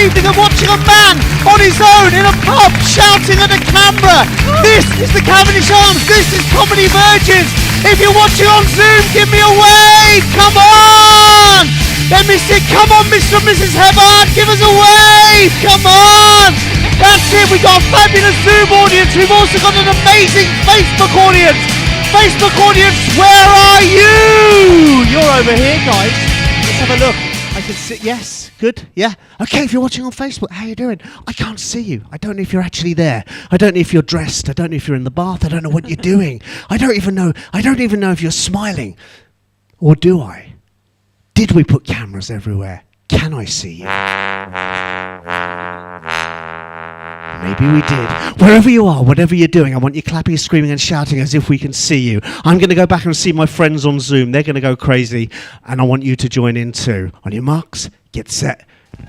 evening of watching a man on his own in a pub shouting at the camera. This is the Cavendish Arms. This is Comedy Virgins. If you're watching on Zoom, give me a wave. Come on. Let me see. Come on, Mr. and Mrs. Hebbard. Give us a wave. Come on. That's it. We've got a fabulous Zoom audience. We've also got an amazing Facebook audience. Facebook audience, where are you? You're over here, guys. Let's have a look. I can see. Yes. Good. Yeah. Okay. If you're watching on Facebook, how you doing? I can't see you. I don't know if you're actually there. I don't know if you're dressed. I don't know if you're in the bath. I don't know what you're doing. I don't even know if you're smiling. Or do I? Did we put cameras everywhere? Can I see you? Maybe we did. Wherever you are, whatever you're doing, I want you clapping, screaming and shouting as if we can see you. I'm going to go back and see my friends on Zoom. They're going to go crazy, and I want you to join in too. On your marks, get set,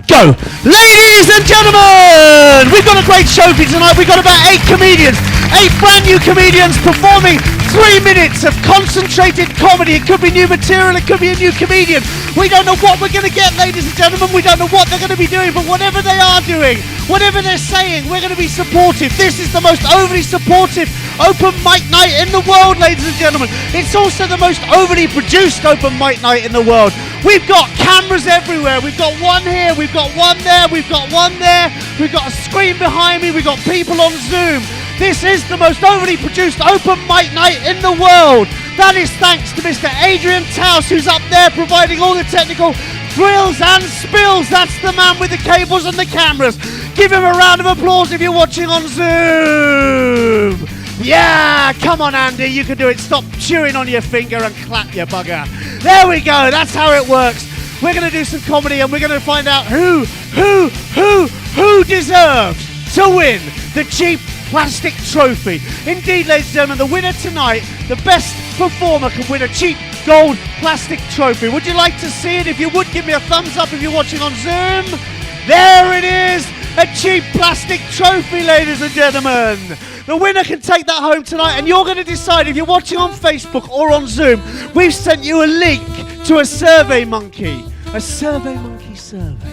go. Ladies and gentlemen, we've got a great show for you tonight. We've got about 8 comedians, 8 brand new comedians performing 3 minutes of concentrated comedy. It could be new material, it could be a new comedian. We don't know what we're going to get, ladies and gentlemen. We don't know what they're going to be doing, but whatever they are doing, whatever they're saying, we're going to be supportive. This is the most overly supportive open mic night in the world, ladies and gentlemen. It's also the most overly produced open mic night in the world. We've got cameras everywhere. We've got one here, we've got one there, we've got one there, we've got a screen behind me, we've got people on Zoom. This is the most overly produced open mic night in the world. That is thanks to Mr. Adrian Tauss, who's up there providing all the technical thrills and spills. That's the man with the cables and the cameras. Give him a round of applause if you're watching on Zoom. Yeah, come on, Andy, you can do it. Stop chewing on your finger and clap, you bugger. There we go, that's how it works. We're going to do some comedy and we're going to find out who deserves to win the cheap plastic trophy. Indeed, ladies and gentlemen, the winner tonight, the best performer, can win a cheap gold plastic trophy. Would you like to see it? If you would, give me a thumbs up if you're watching on Zoom. There it is, a cheap plastic trophy, ladies and gentlemen. The winner can take that home tonight, and you're going to decide if you're watching on Facebook or on Zoom. We've sent you a link to a Survey Monkey. A Survey Monkey survey.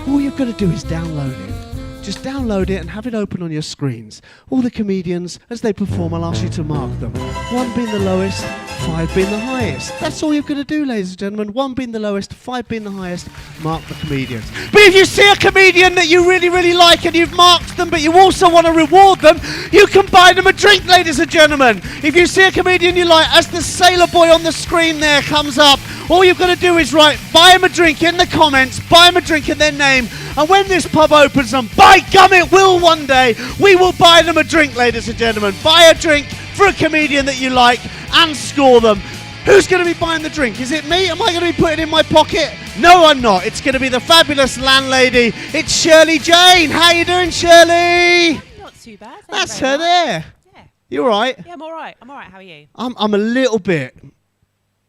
All you've got to do is download it. Just download it and have it open on your screens. All the comedians, as they perform, I'll ask you to mark them. 1 being the lowest, 5 being the highest. That's all you've got to do, ladies and gentlemen. 1 being the lowest, 5 being the highest, mark the comedians. But if you see a comedian that you really, really like and you've marked them, but you also want to reward them, you can buy them a drink, ladies and gentlemen. If you see a comedian you like, as the sailor boy on the screen there comes up, all you've got to do is write, buy them a drink in the comments, buy them a drink in their name, and when this pub opens, and by gum it will one day, we will buy them a drink, ladies and gentlemen. Buy a drink for a comedian that you like and score them. Who's going to be buying the drink? Is it me? Am I going to be putting it in my pocket? No, I'm not. It's going to be the fabulous landlady. It's Shirley-Jane. How you doing, Shirley? Not too bad. That's her there. Yeah. You all right? Yeah, I'm all right. I'm all right. How are you? I'm a little bit.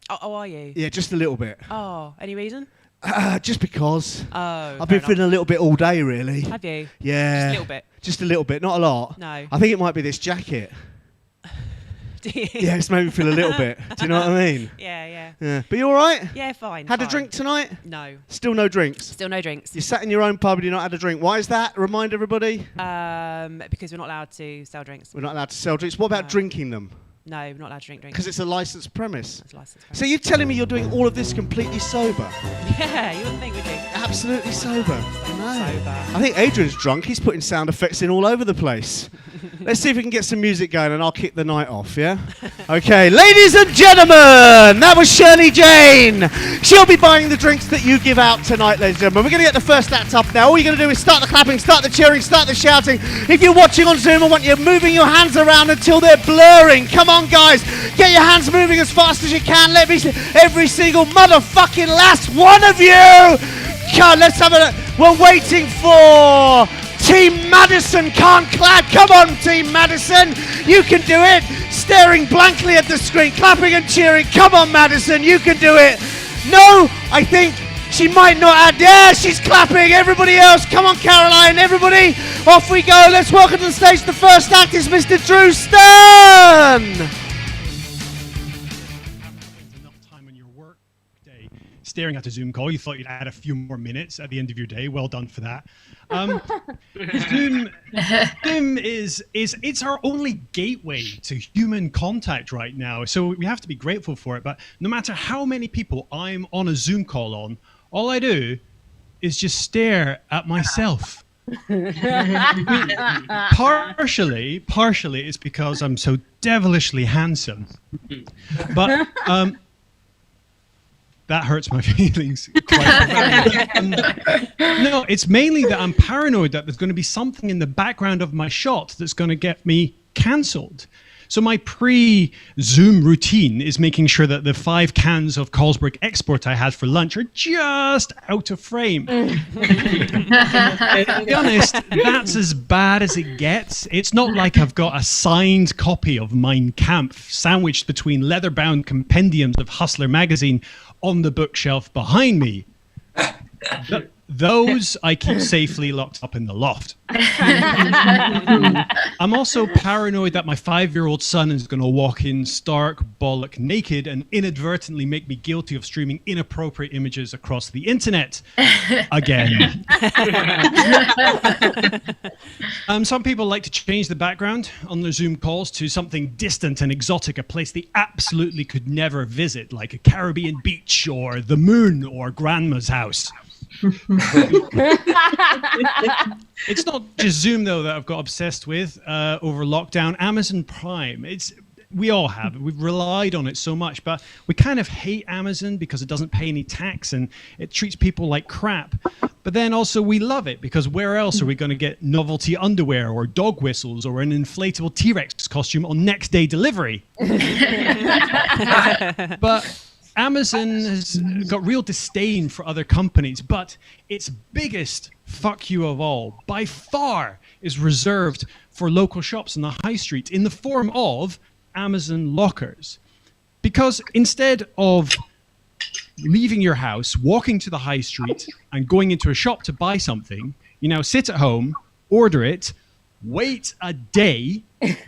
Oh, are you? Yeah, just a little bit. Oh, any reason? Just because. Oh, I've been feeling a little bit all day, really. Have you? Yeah. Just a little bit. Just a little bit, not a lot. No. I think it might be this jacket. Do you? Yeah, it's made me feel a little bit. Do you know what I mean? Yeah. Yeah. But you all right? Yeah, fine. Had fine. a drink tonight? No. Still no drinks? Still no drinks. You sat in your own pub and you've not had a drink. Why is that? Remind everybody. Because we're not allowed to sell drinks. We're not allowed to sell drinks. What about drinking them? No, we're not allowed to drink drinks. Because it's a licensed premise. It's licensed premise. So you're telling me you're doing all of this completely sober? Yeah, you wouldn't think, would you? Absolutely sober. No. Sober. I think Adrian's drunk. He's putting sound effects in all over the place. Let's see if we can get some music going and I'll kick the night off, yeah? Okay, ladies and gentlemen, that was Shirley-Jane. She'll be buying the drinks that you give out tonight, ladies and gentlemen. We're going to get the first act up now. All you're going to do is start the clapping, start the cheering, start the shouting. If you're watching on Zoom, I want you moving your hands around until they're blurring. Come on, guys. Get your hands moving as fast as you can. Let me see every single motherfucking last one of you. God, let's have a... We're waiting for... Team Madison can't clap. Come on, Team Madison. You can do it. Staring blankly at the screen, clapping and cheering. Come on, Madison. You can do it. No, I think she might not add. Yeah, she's clapping. Everybody else. Come on, Caroline. Everybody. Off we go. Let's welcome to the stage. The first act is Mr. Drew Stern. staring at a Zoom call. You thought you'd add a few more minutes at the end of your day. Well done for that. Zoom is it's our only gateway to human contact right now. So we have to be grateful for it. But no matter how many people I'm on a Zoom call on, all I do is just stare at myself. Partially it's because I'm so devilishly handsome, but that hurts my feelings quite no, it's mainly that I'm paranoid that there's going to be something in the background of my shot that's going to get me cancelled. So my pre-Zoom routine is making sure that the 5 cans of Carlsberg Export I had for lunch are just out of frame. To be honest, that's as bad as it gets. It's not like I've got a signed copy of Mein Kampf sandwiched between leather-bound compendiums of Hustler magazine on the bookshelf behind me. Those I keep safely locked up in the loft. I'm also paranoid that my 5-year-old son is going to walk in stark bollock naked and inadvertently make me guilty of streaming inappropriate images across the internet again. Some people like to change the background on their Zoom calls to something distant and exotic, a place they absolutely could never visit, like a Caribbean beach or the moon or grandma's house. It's not just Zoom though that I've got obsessed with over lockdown. Amazon Prime, we all have it. We've relied on it so much, but we kind of hate Amazon because it doesn't pay any tax and it treats people like crap. But then also we love it because where else are we going to get novelty underwear or dog whistles or an inflatable T-Rex costume on next day delivery? But Amazon has got real disdain for other companies, but its biggest fuck you of all, by far, is reserved for local shops on the high street in the form of Amazon lockers. Because instead of leaving your house, walking to the high street, and going into a shop to buy something, you now sit at home, order it, wait a day,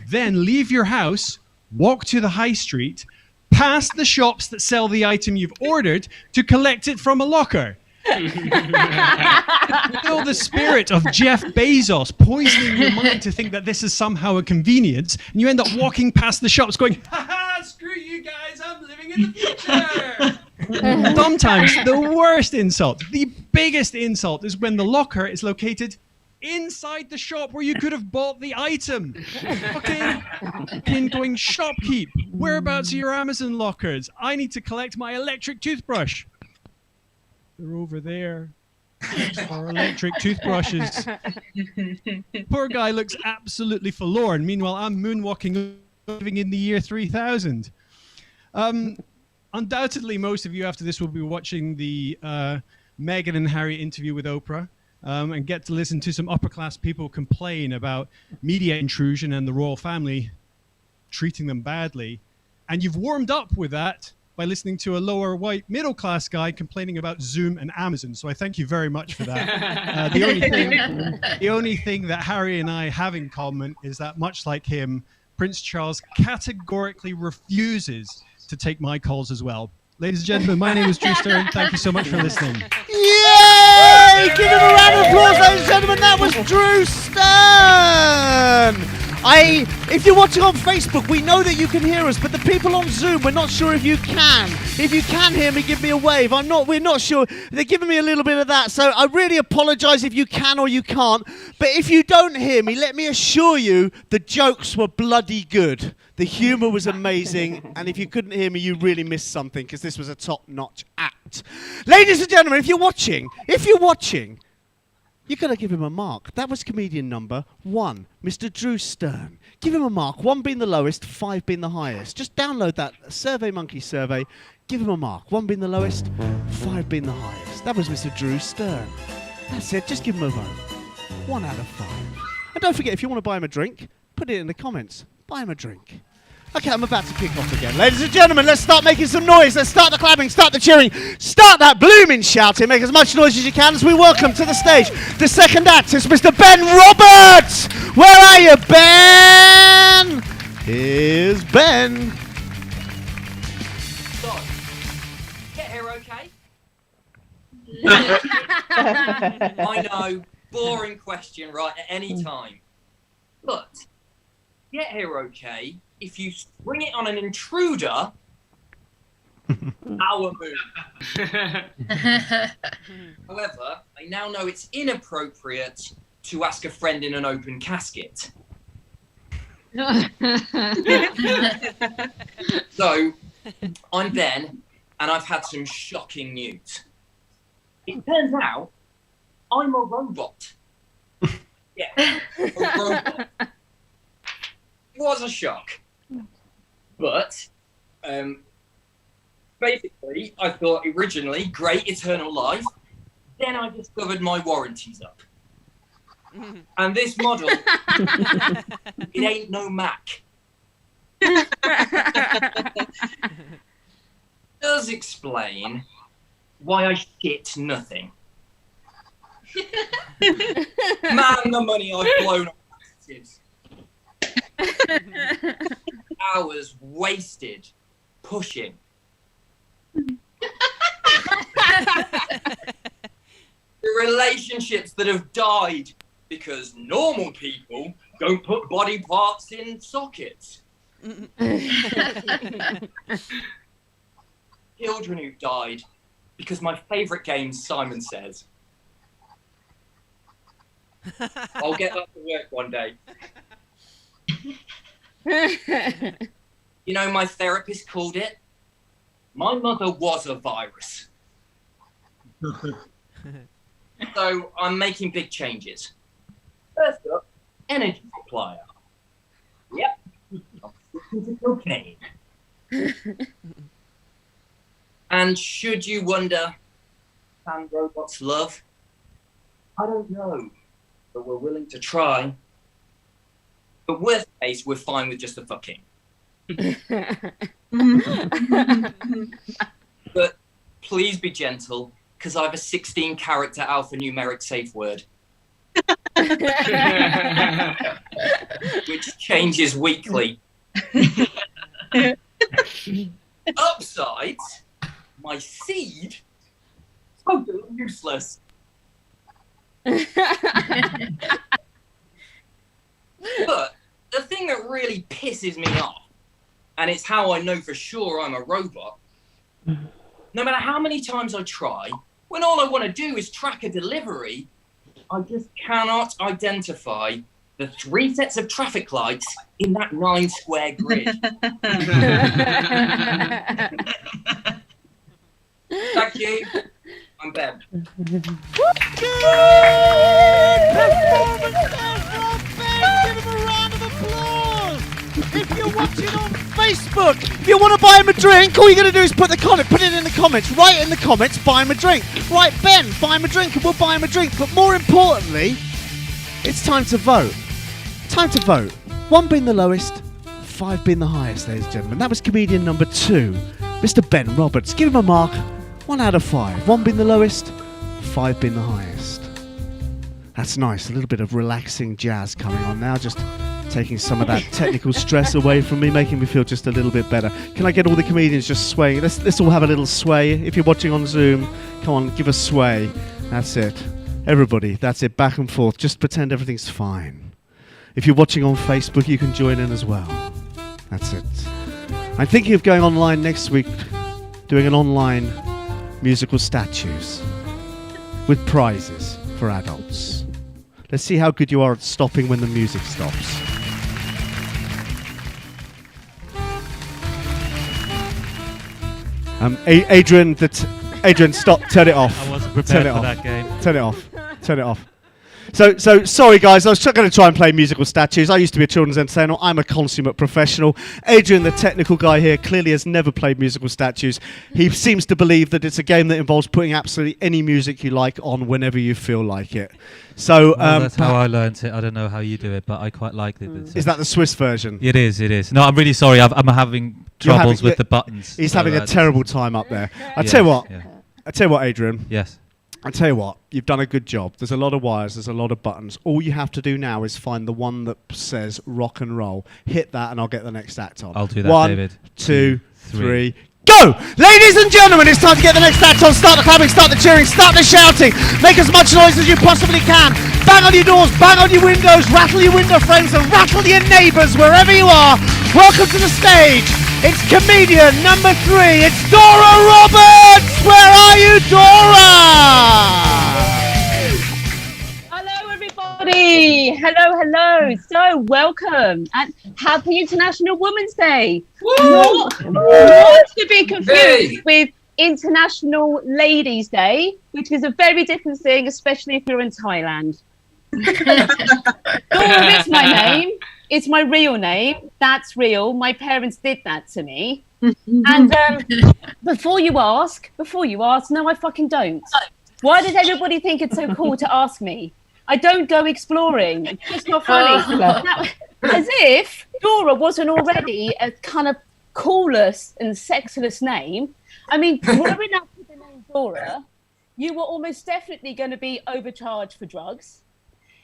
then leave your house, walk to the high street, past the shops that sell the item you've ordered to collect it from a locker. Feel the spirit of Jeff Bezos poisoning your mind to think that this is somehow a convenience, and you end up walking past the shops going, "Ha-ha, screw you guys, I'm living in the future." Sometimes the worst insult, the biggest insult, is when the locker is located inside the shop where you could have bought the item. Okay, going shopkeep. Whereabouts are your Amazon lockers? I need to collect my electric toothbrush. They're over there. Our electric toothbrushes. Poor guy looks absolutely forlorn. Meanwhile, I'm moonwalking, living in the year 3000. Undoubtedly, most of you after this will be watching the Meghan and Harry interview with Oprah. And get to listen to some upper-class people complain about media intrusion and the royal family treating them badly. And you've warmed up with that by listening to a lower white middle-class guy complaining about Zoom and Amazon. So I thank you very much for that. The only thing that Harry and I have in common is that, much like him, Prince Charles categorically refuses to take my calls as well. Ladies and gentlemen, my name is Drew Stern. Thank you so much for listening. Yay! Give him a round of applause, ladies and gentlemen. That was Drew Stern. If you're watching on Facebook, we know that you can hear us, but the people on Zoom, we're not sure if you can. If you can hear me, give me a wave. We're not sure. They're giving me a little bit of that, so I really apologise if you can or you can't. But if you don't hear me, let me assure you, the jokes were bloody good. The humour was amazing, and if you couldn't hear me, you really missed something, because this was a top-notch act. Ladies and gentlemen, if you're watching, you've got to give him a mark. That was comedian number 1, Mr. Drew Stern. Give him a mark, 1 being the lowest, 5 being the highest. Just download that SurveyMonkey survey, give him a mark, 1 being the lowest, 5 being the highest. That was Mr. Drew Stern. That's it, just give him a vote. 1 out of 5. And don't forget, if you want to buy him a drink, put it in the comments. Buy him a drink. Okay, I'm about to kick off again. Ladies and gentlemen, let's start making some noise. Let's start the clapping, start the cheering, start that blooming shouting. Make as much noise as you can as we welcome to the stage the second act is Mr. Ben Roberts. Where are you, Ben? Here's Ben. So, get here okay? I know, boring question, right, at any time. But, get here okay, if you spring it on an intruder, our move. However, I now know it's inappropriate to ask a friend in an open casket. So, I'm Ben, and I've had some shocking news. It turns out, I'm a robot. Yeah, a robot. It was a shock. But, basically, I thought originally, great eternal life. Then I discovered my warranty's up. And this model, it ain't no Mac. Does explain why I shit nothing. Man, the money I've blown on taxes. Hours wasted pushing. The relationships that have died because normal people don't put body parts in sockets. Children who've died because my favourite game, Simon Says. I'll get that to work one day. You know, my therapist called it, my mother was a virus. So I'm making big changes. First up, energy supplier. Yep, I'm switching to cocaine. And should you wonder, can robots love? I don't know, but we're willing to try. But worst case, we're fine with just the fucking. But please be gentle, because I have a 16-character alphanumeric safe word. Which changes weekly. Upsides, my seed, totally useless. But the thing that really pisses me off, and it's how I know for sure I'm a robot, no matter how many times I try, when all I want to do is track a delivery, I just cannot identify the 3 sets of traffic lights in that 9-square grid. Thank you. I'm Ben. Good performance there from Ben. Give him a round of applause. If you're watching on Facebook, if you want to buy him a drink, all you're going to do is put it in the comments. Write in the comments, buy him a drink. Right, Ben, buy him a drink and we'll buy him a drink. But more importantly, it's time to vote. Time to vote. 1 being the lowest, 5 being the highest, ladies and gentlemen. That was comedian number 2, Mr. Ben Roberts. Give him a mark. 1 out of 5. 1 being the lowest, 5 being the highest. That's nice. A little bit of relaxing jazz coming on now. Just taking some of that technical stress away from me, making me feel just a little bit better. Can I get all the comedians just swaying? Let's all have a little sway. If you're watching on Zoom, come on, give a sway. That's it. Everybody, that's it. Back and forth. Just pretend everything's fine. If you're watching on Facebook, you can join in as well. That's it. I'm thinking of going online next week, doing an online musical statues with prizes for adults. Let's see how good you are at stopping when the music stops. Adrian, stop. Turn it off. I wasn't prepared for that game. Turn it off. Turn it off. So sorry guys, I was going to try and play musical statues. I used to be a children's entertainer. I'm a consummate professional. Adrian, the technical guy here, clearly has never played musical statues. He seems to believe that it's a game that involves putting absolutely any music you like on whenever you feel like it. So that's how I learnt it. I don't know how you do it, but I quite like it. Is that the Swiss version? It is. No, I'm really sorry. I'm having troubles with the buttons. He's having a terrible time up there. I tell you what, Adrian. Yes. I tell you what, you've done a good job. There's a lot of wires, there's a lot of buttons. All you have to do now is find the one that says rock and roll. Hit that and I'll get the next act on. I'll do that, 1, David. 2, 3, go! Ladies and gentlemen, it's time to get the next act on. Start the clapping, start the cheering, start the shouting. Make as much noise as you possibly can. Bang on your doors, bang on your windows, rattle your window frames and rattle your neighbours wherever you are. Welcome to the stage. It's comedian number 3. It's Dora Roberts. Where are you, Dora? Hello. So welcome and happy International Women's Day. Not to be confused with International Ladies Day, which is a very different thing, especially if you're in Thailand. Dora is my name. It's my real name. That's real. My parents did that to me. And before you ask, no, I fucking don't. Why does everybody think it's so cool to ask me? I don't go exploring. It's just not funny. Now, as if Dora wasn't already a kind of coolest and sexless name. I mean, growing up with the name Dora, you were almost definitely going to be overcharged for drugs.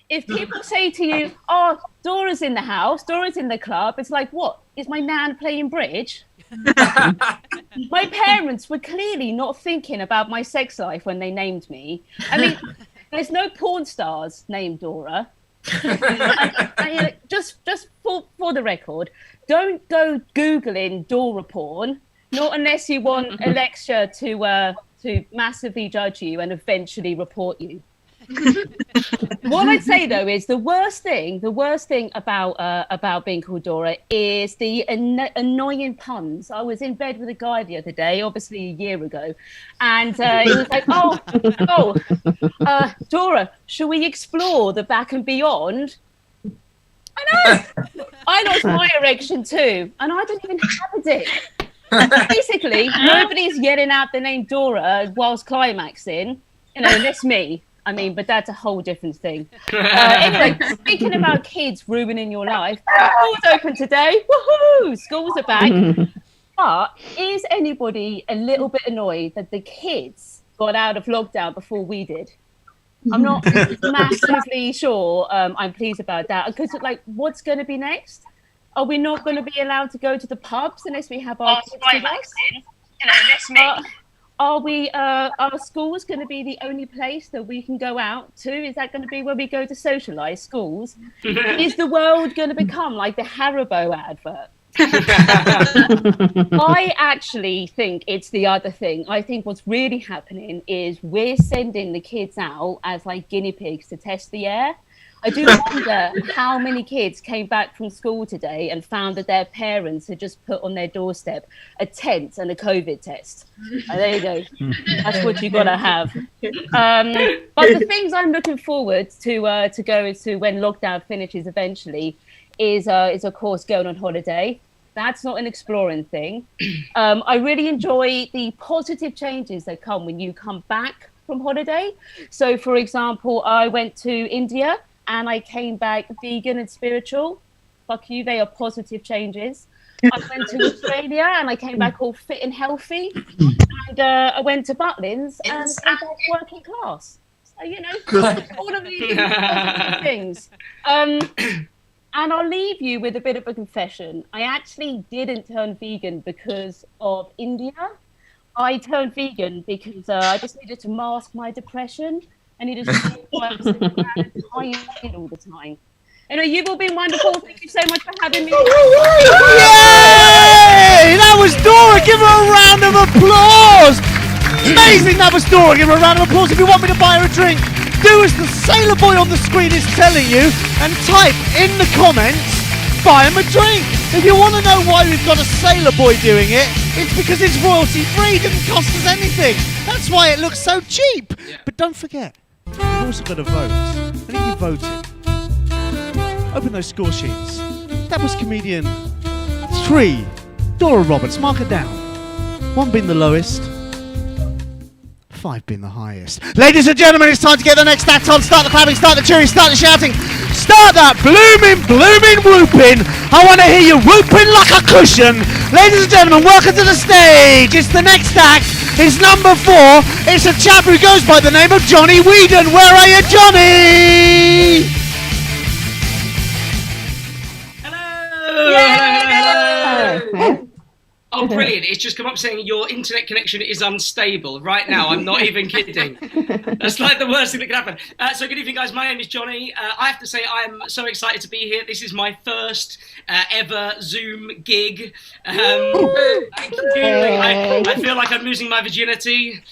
If people say to you, oh, Dora's in the house, Dora's in the club, it's like, what? Is my nan playing bridge? My parents were clearly not thinking about my sex life when they named me. I mean, there's no porn stars named Dora. And just for the record, don't go Googling Dora porn, not unless you want Alexa to massively judge you and eventually report you. What I'd say though is the worst thing about being called Dora is the annoying puns. I was in bed with a guy the other day, obviously a year ago, and he was like, Dora, shall we explore the back and beyond? I know. I lost my erection too, and I don't even have a dick. Basically, nobody's yelling out the name Dora whilst climaxing, unless me. I mean, but that's a whole different thing. Anyway, speaking about kids ruining your life, school's open today. Woohoo! Schools are back. But is anybody a little bit annoyed that the kids got out of lockdown before we did? I'm not massively sure I'm pleased about that. Because, what's going to be next? Are we not going to be allowed to go to the pubs unless we have our kids with us? That's me. Are schools going to be the only place that we can go out to? Is that going to be where we go to socialise, schools? Is the world going to become like the Haribo advert? I actually think it's the other thing. I think what's really happening is we're sending the kids out as like guinea pigs to test the air. I do wonder how many kids came back from school today and found that their parents had just put on their doorstep a tent and a COVID test. There you go. That's what you got to have. But the things I'm looking forward to go to when lockdown finishes eventually is of course going on holiday. That's not an exploring thing. I really enjoy the positive changes that come when you come back from holiday. So, for example, I went to India and I came back vegan and spiritual. Fuck you, they are positive changes. I went to Australia and I came back all fit and healthy. And I went to Butlins and came back working class. So, all of these positive things. And I'll leave you with a bit of a confession. I actually didn't turn vegan because of India. I turned vegan because I just needed to mask my depression. I needed to feel why I was tired all the time. Anyway, you've all been wonderful. Thank you so much for having me. Yay! That was Dora. Give her a round of applause. Amazing. That was Dora. Give her a round of applause. If you want me to buy her a drink, do as the sailor boy on the screen is telling you and type in the comments, buy him a drink. If you want to know why we've got a sailor boy doing it, it's because it's royalty free. It didn't cost us anything. That's why it looks so cheap. Yeah. But don't forget, you've also got to vote. And if you voted, open those score sheets. That was comedian 3, Dora Roberts. Mark it down. 1 being the lowest, 5 being the highest. Ladies and gentlemen, it's time to get the next act on. Start the clapping, start the cheering, start the shouting. Start that blooming whooping. I want to hear you whooping like a cushion. Ladies and gentlemen, welcome to the stage. It's the next act. It's number 4. It's a chap who goes by the name of Johnny Whedon. Where are you, Johnny? Hello. Oh Oh, brilliant. It's just come up saying your internet connection is unstable right now. I'm not even kidding. That's like the worst thing that could happen. So good evening, guys. My name is Johnny. I have to say I am so excited to be here. This is my first ever Zoom gig. Thank you. I feel like I'm losing my virginity.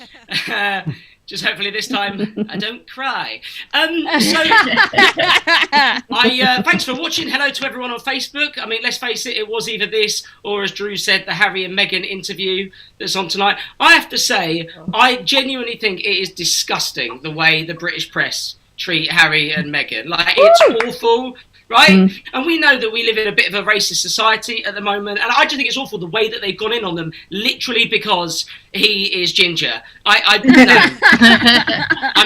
Just hopefully this time I don't cry. Thanks for watching. Hello to everyone on Facebook. I mean, let's face it, it was either this or, as Drew said, the Harry and Meghan interview that's on tonight. I have to say, I genuinely think it is disgusting the way the British press treat Harry and Meghan. Like, it's awful. Right? And we know that we live in a bit of a racist society at the moment, and I just think it's awful the way that they've gone in on them, literally because he is ginger. No, I'm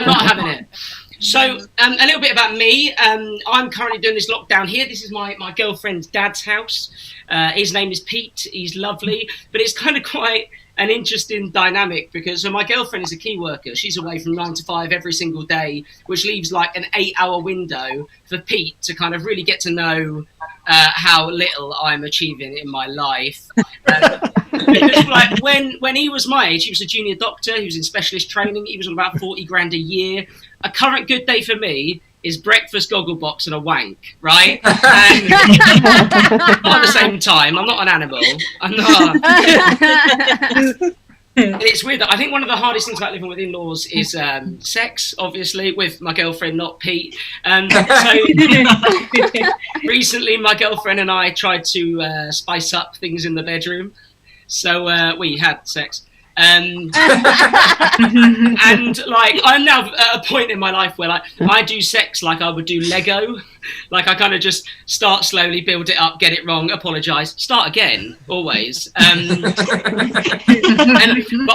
not having it. So, a little bit about me. I'm currently doing this lockdown here. This is my girlfriend's dad's house. His name is Pete. He's lovely, but it's kind of quite an interesting dynamic because my girlfriend is a key worker. She's away from 9 to 5 every single day, which leaves like an 8-hour window for Pete to kind of really get to know how little I'm achieving in my life. Because like when he was my age, he was a junior doctor. He was in specialist training. He was on about 40 grand a year. A current good day for me is breakfast, goggle box, and a wank, right? And not at the same time. I'm not an animal. I'm not. It's weird. I think one of the hardest things about living with in-laws is sex, obviously, with my girlfriend, not Pete. So recently, my girlfriend and I tried to spice up things in the bedroom. So we had sex. And like I'm now at a point in my life where like I do sex like I would do Lego. Like I kind of just start slowly, build it up, get it wrong, apologise, start again, always. But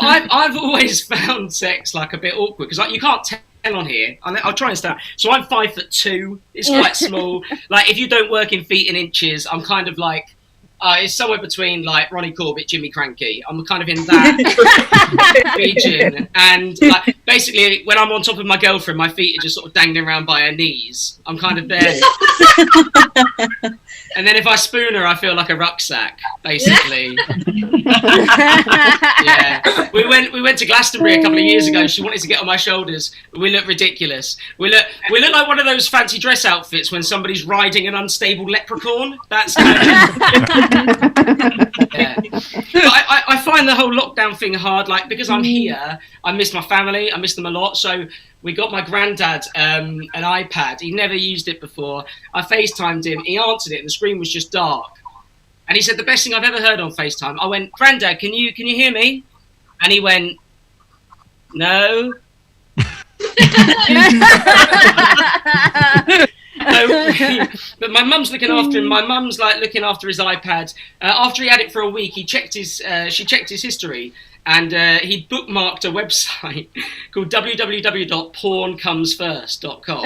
I've always found sex like a bit awkward because like you can't tell on here. I'll try and stand. So I'm 5'2". It's quite small. Like if you don't work in feet and inches, I'm kind of like. It's somewhere between like Ronnie Corbett, Jimmy Cranky. I'm kind of in that region, and like basically when I'm on top of my girlfriend, my feet are just sort of dangling around by her knees. I'm kind of there, and then if I spoon her, I feel like a rucksack, basically. Yeah, we went to Glastonbury a couple of years ago. She wanted to get on my shoulders. We look ridiculous. We look like one of those fancy dress outfits when somebody's riding an unstable leprechaun. That's kind of. Yeah. But I find the whole lockdown thing hard, like because I'm here, I miss my family, I miss them a lot. So we got my granddad an iPad. He never used it before. I FaceTimed him, he answered it and the screen was just dark. And he said the best thing I've ever heard on FaceTime. I went, Granddad, can you hear me? And he went, no. But my mum's looking after him. My mum's like looking after his iPad. After he had it for a week, she checked his history, and he bookmarked a website called www.porncomesfirst.com.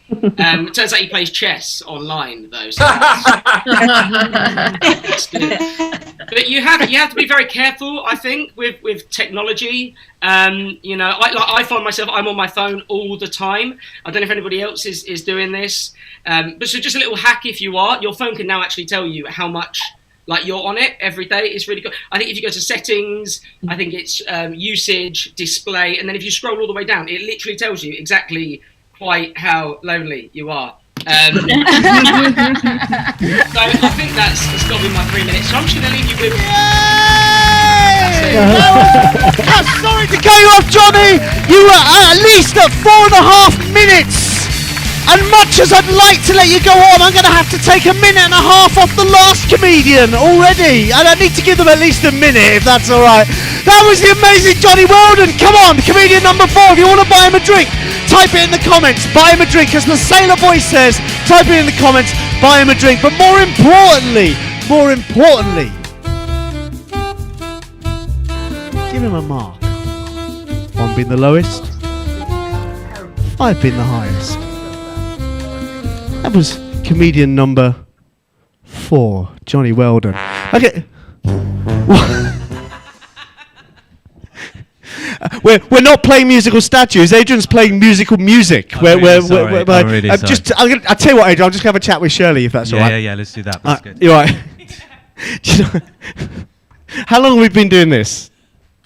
It turns out he plays chess online though. So that's good. But you have to be very careful, I think, with technology. You know, I find myself I'm on my phone all the time. I don't know if anybody else is doing this. But so just a little hack if you are, your phone can now actually tell you how much like you're on it every day. It's really good. I think if you go to settings, I think it's usage, display, and then if you scroll all the way down, it literally tells you exactly quite how lonely you are. So I think that's got to be my 3 minutes. So I'm just going to leave you with. Sorry to cut you off, Johnny. You were at least at 4.5 minutes. And much as I'd like to let you go on, I'm going to have to take 1.5 minutes off the last comedian already. And I need to give them at least a minute, if that's all right. That was the amazing Johnny Weldon. Come on, comedian number 4. If you want to buy him a drink, type it in the comments. Buy him a drink, as the Sailor Boy says. Type it in the comments. Buy him a drink. But more importantly, give him a mark. 1 being the lowest, 5 being the highest. That was comedian number 4, Johnny Weldon. Okay. We're not playing musical statues. Adrian's playing musical music. I'm really sorry. I'll tell you what, Adrian. I'll just have a chat with Shirley if that's all right. Yeah. Let's do that. That's good. You're right. How long have we been doing this?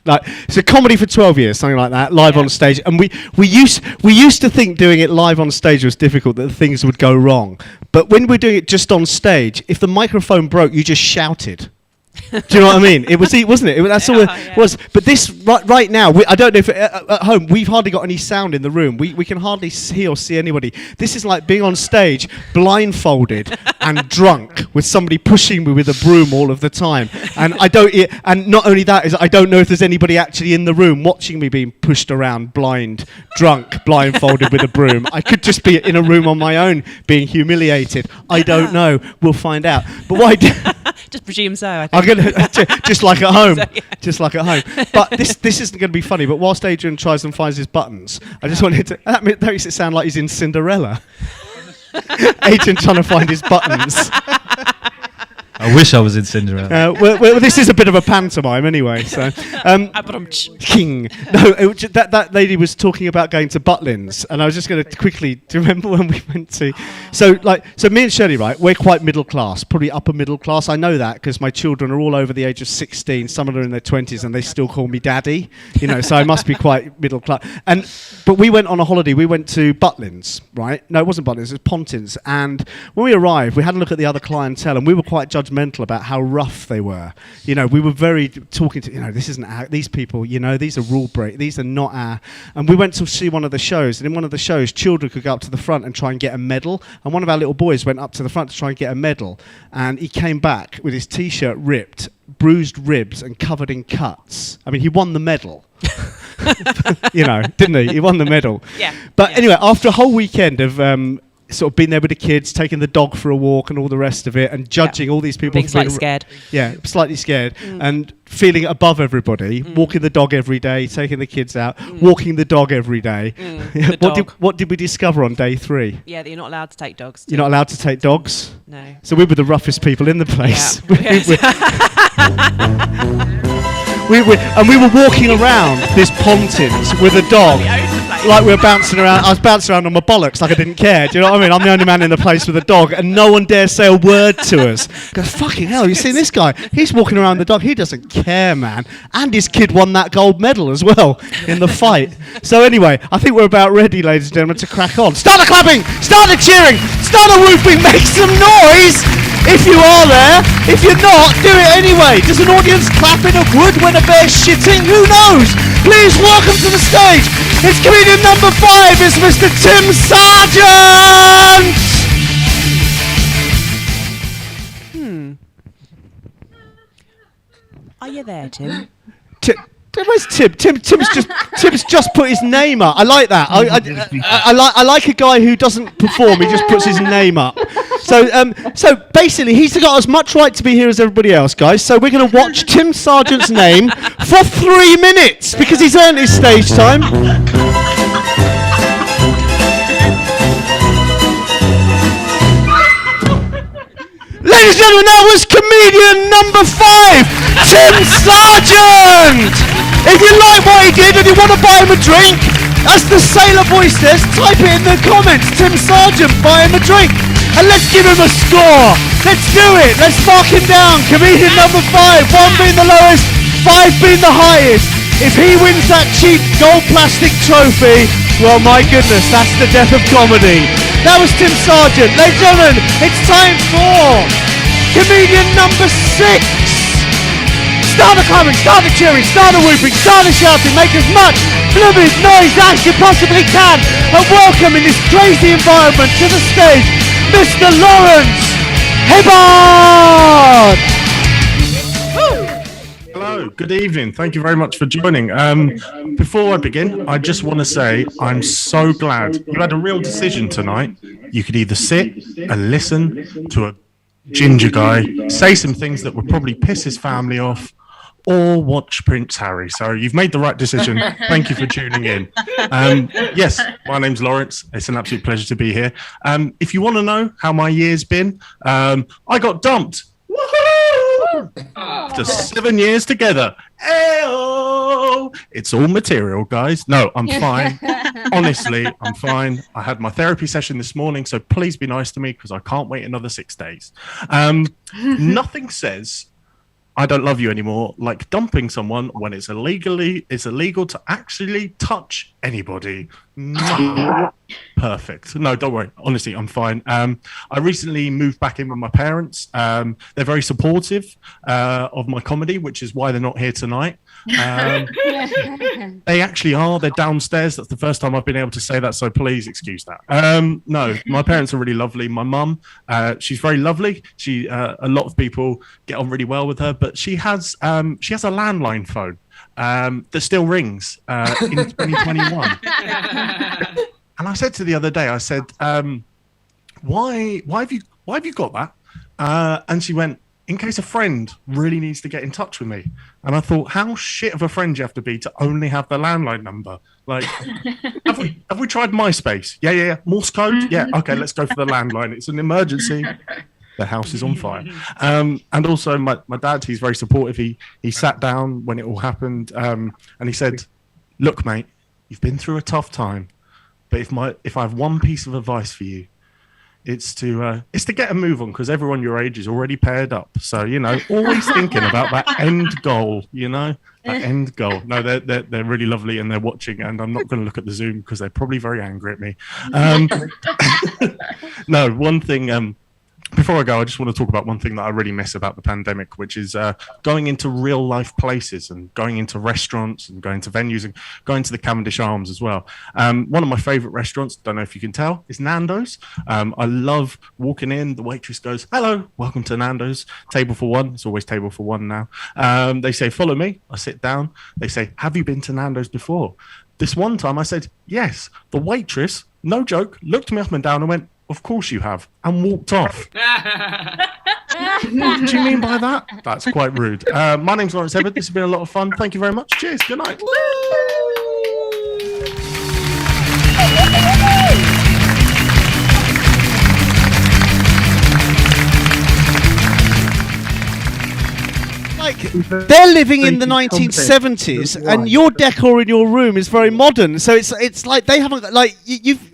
Like, it's a comedy for 12 years, something like that, live on stage. And we used to think doing it live on stage was difficult, that things would go wrong. But when we're doing it just on stage, if the microphone broke, you just shouted. Do you know what I mean? It was, wasn't it? That's all it was. But this right now, I don't know if at home we've hardly got any sound in the room. We can hardly hear or see anybody. This is like being on stage, blindfolded and drunk, with somebody pushing me with a broom all of the time. And and not only that, is I don't know if there's anybody actually in the room watching me being pushed around, drunk, blindfolded with a broom. I could just be in a room on my own, being humiliated. I don't know. We'll find out. But why? Just presume so, I think. I'm gonna just like at home, just like at home. But this isn't going to be funny. But whilst Adrian tries and finds his buttons, I just wanted to. That makes it sound like he's in Cinderella. Adrian trying to find his buttons. I wish I was in Cinderella. Well, this is a bit of a pantomime anyway. So, King. No, that lady was talking about going to Butlins, and I was just going to quickly. Do you remember when we went to? So me and Shirley, right? We're quite middle class, probably upper middle class. I know that because my children are all over the age of 16. Some of them are in their 20s, and they still call me daddy. You know, so I must be quite middle class. But we went on a holiday. We went to Butlins, right? No, it wasn't Butlins. It was Pontins. And when we arrived, we had a look at the other clientele, and we were quite judgmental about how rough they were. You know, we were very talking to, this isn't our, these people, these are rule break, these are not our. And we went to see one of the shows, and in one of the shows, children could go up to the front and try and get a medal. And one of our little boys went up to the front to try and get a medal, and he came back with his t-shirt ripped, bruised ribs, and covered in cuts. I mean, he won the medal. Didn't he? He won the medal. Yeah. But anyway, after a whole weekend of sort of being there with the kids, taking the dog for a walk and all the rest of it, and judging all these people. Being slightly scared. Yeah, slightly scared. And feeling above everybody, walking the dog every day, taking the kids out, walking the dog every day. What did we discover on day 3? Yeah, that you're not allowed to take dogs. You're not allowed to take dogs? No. So we were the roughest people in the place. Yeah. And we were walking around this Pontins with a dog. Like we were bouncing around. I was bouncing around on my bollocks like I didn't care. Do you know what I mean? I'm the only man in the place with a dog, and no one dares say a word to us. Go, fucking hell, you seen this guy? He's walking around the dog. He doesn't care, man. And his kid won that gold medal as well in the fight. So anyway, I think we're about ready, ladies and gentlemen, to crack on. Start the clapping! Start the cheering! Start the whooping! Make some noise! If you are there. If you're not, do it anyway. Does an audience clapping of wood when a bear's shitting? Who knows? Please welcome to the stage. It's comedian number 5. It's Mr. Tim Sargent. Are you there, Tim? Where's Tim? Tim's just put his name up. I like that. I like a guy who doesn't perform. He just puts his name up. So basically, he's got as much right to be here as everybody else, guys. So we're going to watch Tim Sargent's name for 3 minutes because he's earned his stage time. Ladies and gentlemen, that was comedian number 5, Tim Sargent! If you like what he did and you want to buy him a drink, as the sailor boy says, type it in the comments, Tim Sargent, buy him a drink. And let's give him a score. Let's do it. Let's mark him down. Comedian number 5, 1 being the lowest, 5 being the highest. If he wins that cheap gold plastic trophy, well, my goodness, that's the death of comedy. That was Tim Sargent. Ladies and gentlemen, it's time for comedian number 6. Start the clapping, start the cheering, start the whooping, start the shouting, make as much blooming noise as you possibly can. And welcome in this crazy environment to the stage, Mr. Lawrence Hibbard. Hello, good evening. Thank you very much for joining. Before I begin, I just want to say I'm so glad you had a real decision tonight. You could either sit and listen to a ginger guy say some things that would probably piss his family off, or watch Prince Harry. So you've made the right decision. Thank you for tuning in. Yes, my name's Lawrence. It's an absolute pleasure to be here. If you want to know how my year's been, I got dumped. Woohoo! After 7 years together. Ayo! It's all material, guys. No, I'm fine. Honestly, I'm fine. I had my therapy session this morning, so please be nice to me because I can't wait another 6 days. Nothing says I don't love you anymore, like dumping someone when it's illegal to actually touch anybody. Perfect. No, don't worry. Honestly, I'm fine. I recently moved back in with my parents. They're very supportive of my comedy, which is why they're not here tonight. They actually are. They're downstairs. That's the first time I've been able to say that, so please excuse that. No, my parents are really lovely. My mum, she's very lovely. A lot of people get on really well with her, but she has a landline phone that still rings in 2021. And I said to the other day, I said, why have you got that? And she went, in case a friend really needs to get in touch with me. And I thought, how shit of a friend you have to be to only have the landline number. Like, have we tried MySpace? Yeah. Morse code? Yeah. Okay, let's go for the landline. It's an emergency. The house is on fire. And also my dad, he's very supportive. He sat down when it all happened, and he said, look, mate, you've been through a tough time, but if I have one piece of advice for you, it's to get a move on, because everyone your age is already paired up. So, always thinking about that end goal, that end goal. No, they're really lovely, and they're watching, and I'm not going to look at the Zoom because they're probably very angry at me. No, one thing, before I go, I just want to talk about one thing that I really miss about the pandemic, which is going into real life places and going into restaurants and going to venues and going to the Cavendish Arms as well. One of my favorite restaurants, don't know if you can tell, is Nando's. I love walking in. The waitress goes, hello, welcome to Nando's, table for one. It's always table for one now. They say, follow me. I sit down. They say, have you been to Nando's before? This one time I said, yes. The waitress, no joke, looked me up and down and went, of course you have, and walked off. What do you mean by that? That's quite rude. My name's Lawrence Everett. This has been a lot of fun. Thank you very much. Cheers. Good night. Like, they're living in the 1970s, and your decor in your room is very modern. So it's like they haven't got, like,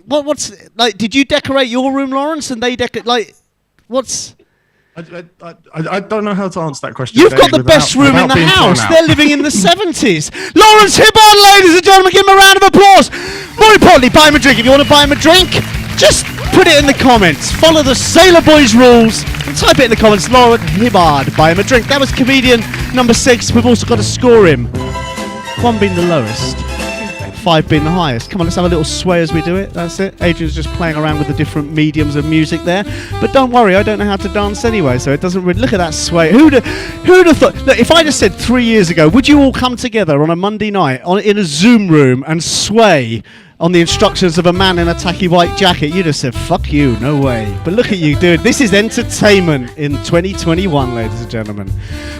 what's like? Did you decorate your room, Lawrence? And they decorate, like, what's? I don't know how to answer that question. You've got the best room in the house. They're living in the 70s. Lawrence Hibbard, ladies and gentlemen, give him a round of applause. More importantly, buy him a drink. If you want to buy him a drink, just put it in the comments. Follow the Sailor Boys rules and type it in the comments. Lawrence Hibbard, buy him a drink. That was comedian number 6. We've also got to score him. 1 being the lowest, 5 being the highest. Come on, let's have a little sway as we do it. That's it. Adrian's just playing around with the different mediums of music there. But don't worry, I don't know how to dance anyway, so it doesn't really... Look at that sway. Who'd have thought... Look, if I just said 3 years ago, would you all come together on a Monday night in a Zoom room and sway on the instructions of a man in a tacky white jacket? You'd have said, fuck you, no way. But look at you, dude. This is entertainment in 2021, ladies and gentlemen.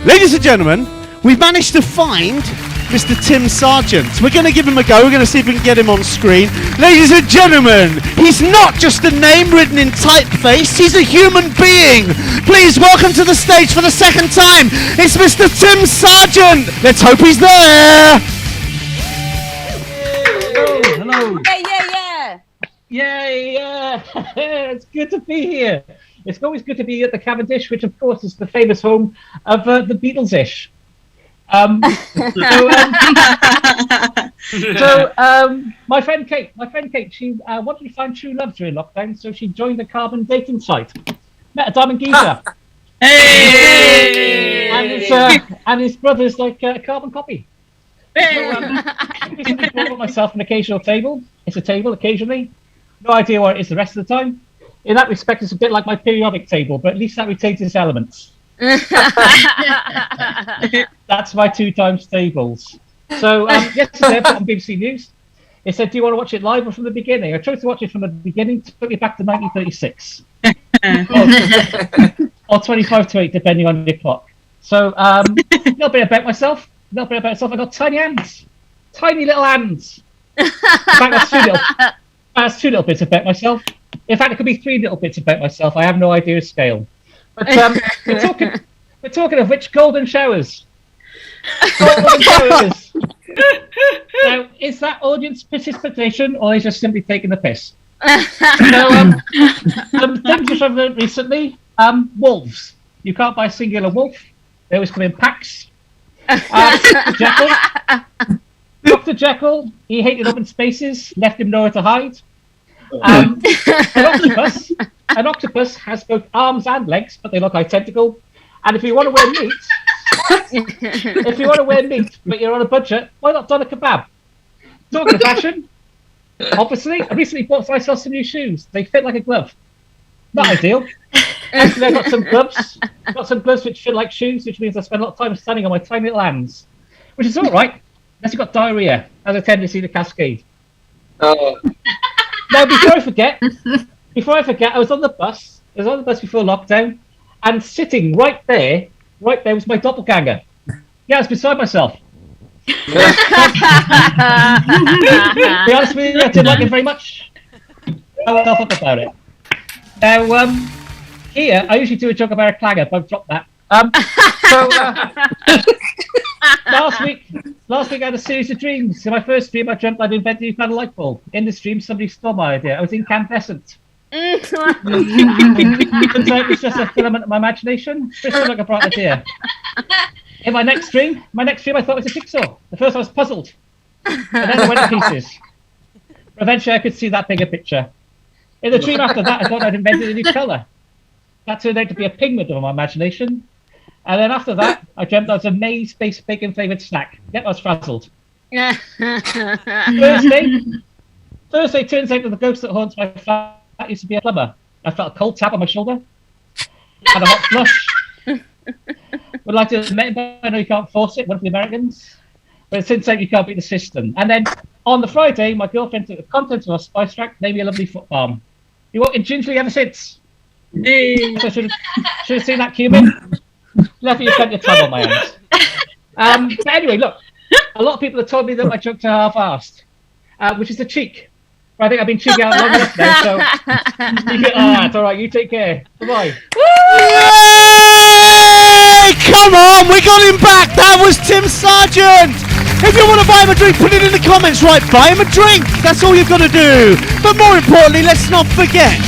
Ladies and gentlemen, we've managed to find Mr. Tim Sargent. We're going to give him a go. We're going to see if we can get him on screen. Ladies and gentlemen, he's not just a name written in typeface. He's a human being. Please welcome to the stage for the second time. It's Mr. Tim Sargent. Let's hope he's there. Hello. Yeah. It's good to be here. It's always good to be at the Cavendish, which of course is the famous home of the Beatles-ish. My friend Kate, she wanted to find true love during lockdown, so she joined the carbon dating site. Met a diamond geezer. Hey! And his brother's like a carbon copy. Recently bought myself an occasional table. It's a table occasionally. No idea what it is the rest of the time. In that respect, it's a bit like my periodic table, but at least that retains its elements. That's my 2 times tables. So yesterday on BBC News, it said, do you want to watch it live or from the beginning? I chose to watch it from the beginning, took me back to 1936. or 25 to 8, depending on your clock. So a little bit about myself. I got tiny hands. Tiny little hands. In fact, that's 2 little bits about myself. In fact, it could be 3 little bits about myself. I have no idea of scale. But we're talking of which, golden showers. Golden showers. Now, is that audience participation, or is just simply taking the piss? Things which I've learned recently: wolves. You can't buy a singular wolf. They always come in packs. Jekyll. Dr. Jekyll, he hated open spaces, left him nowhere to hide. An octopus has both arms and legs, but they look identical. And if you want to wear meat, but you're on a budget, why not doner kebab? Talking of fashion, obviously, I recently bought myself some new shoes. They fit like a glove. Not ideal. Actually, I got some gloves. Which fit like shoes, which means I spend a lot of time standing on my tiny little hands, which is all right, unless you've got diarrhea, as a tendency to cascade. Oh. Now, before I forget, I was on the bus. I was on the bus before lockdown, and sitting right there was my doppelganger. Yeah, I was beside myself. To be honest with you, I didn't like it very much. I went off about it. Now, here, I usually do a joke about a clanger, but I've dropped that. Last week I had a series of dreams. In my first dream, I dreamt I'd invented a new kind of light bulb. In this dream, somebody stole my idea. I was incandescent. Turns out it was just a filament of my imagination. This was like a bright idea. In my next dream, I thought it was a jigsaw. At first, I was puzzled. And then I went to pieces. Eventually, I could see that bigger picture. In the dream after that, I thought I'd invented a new colour. That turned out to be a pigment of my imagination. And then after that, I dreamt I was a maize-based bacon-flavoured snack. Yep, I was frazzled. Thursday turns out that the ghost that haunts my flat used to be a plumber. I felt a cold tap on my shoulder. Had a hot flush. Would like to admit, but I know you can't force it, one of the Americans. But it turns out you can't beat the system. And then on the Friday, my girlfriend took the contents of our spice rack, made me a lovely foot balm. You walked in gingerly ever since. So I should have seen that cumin. Left you spent your time on my hands. But anyway, look, a lot of people have told me that my jokes are half-assed, which is a cheek. But I think I've been cheeking out long enough now, so it's all right. You take care. Bye-bye. Yay! Come on, we got him back. That was Tim Sargent. If you want to buy him a drink, put it in the comments, right? Buy him a drink. That's all you've got to do. But more importantly, let's not forget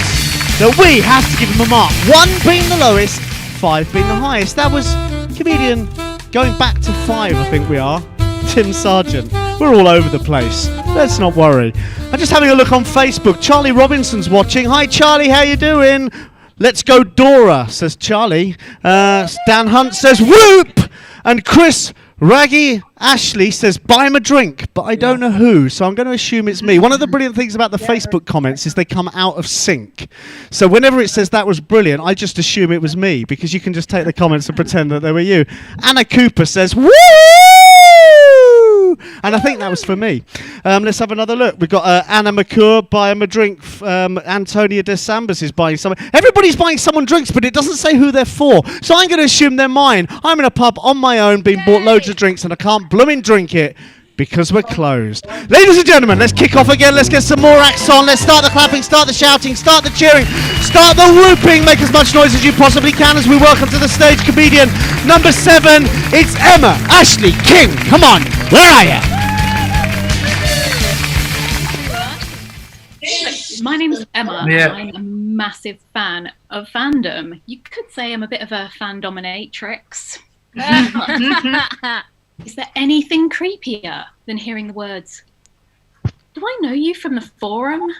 that we have to give him a mark. 1 being the lowest, 5 being the highest. That was comedian going back to 5, I think we are. Tim Sargent. We're all over the place. Let's not worry. I'm just having a look on Facebook. Charlie Robinson's watching. Hi, Charlie. How you doing? Let's go Dora, says Charlie. Stan Hunt says whoop. And Chris Raggy Ashley says buy him a drink, but I don't know who, so I'm going to assume it's me. One of the brilliant things about the Facebook comments is they come out of sync. So whenever it says that was brilliant, I just assume it was me, because you can just take the comments and pretend that they were you. Anna Cooper says woo! And I think that was for me. Let's have another look. We've got Anna McClure, buy him a drink. Antonia De Sambas is buying someone. Everybody's buying someone drinks, but it doesn't say who they're for. So I'm going to assume they're mine. I'm in a pub on my own, being bought loads of drinks, and I can't blooming drink it because we're closed. Ladies and gentlemen, let's kick off again. Let's get some more acts on. Let's start the clapping, start the shouting, start the cheering, start the whooping. Make as much noise as you possibly can as we welcome to the stage comedian number 7. It's Emma Ashley King. Come on, where are you? My name's Emma. Yeah. I'm a massive fan of fandom. You could say I'm a bit of a fan dominatrix. Is there anything creepier than hearing the words, "Do I know you from the forum?"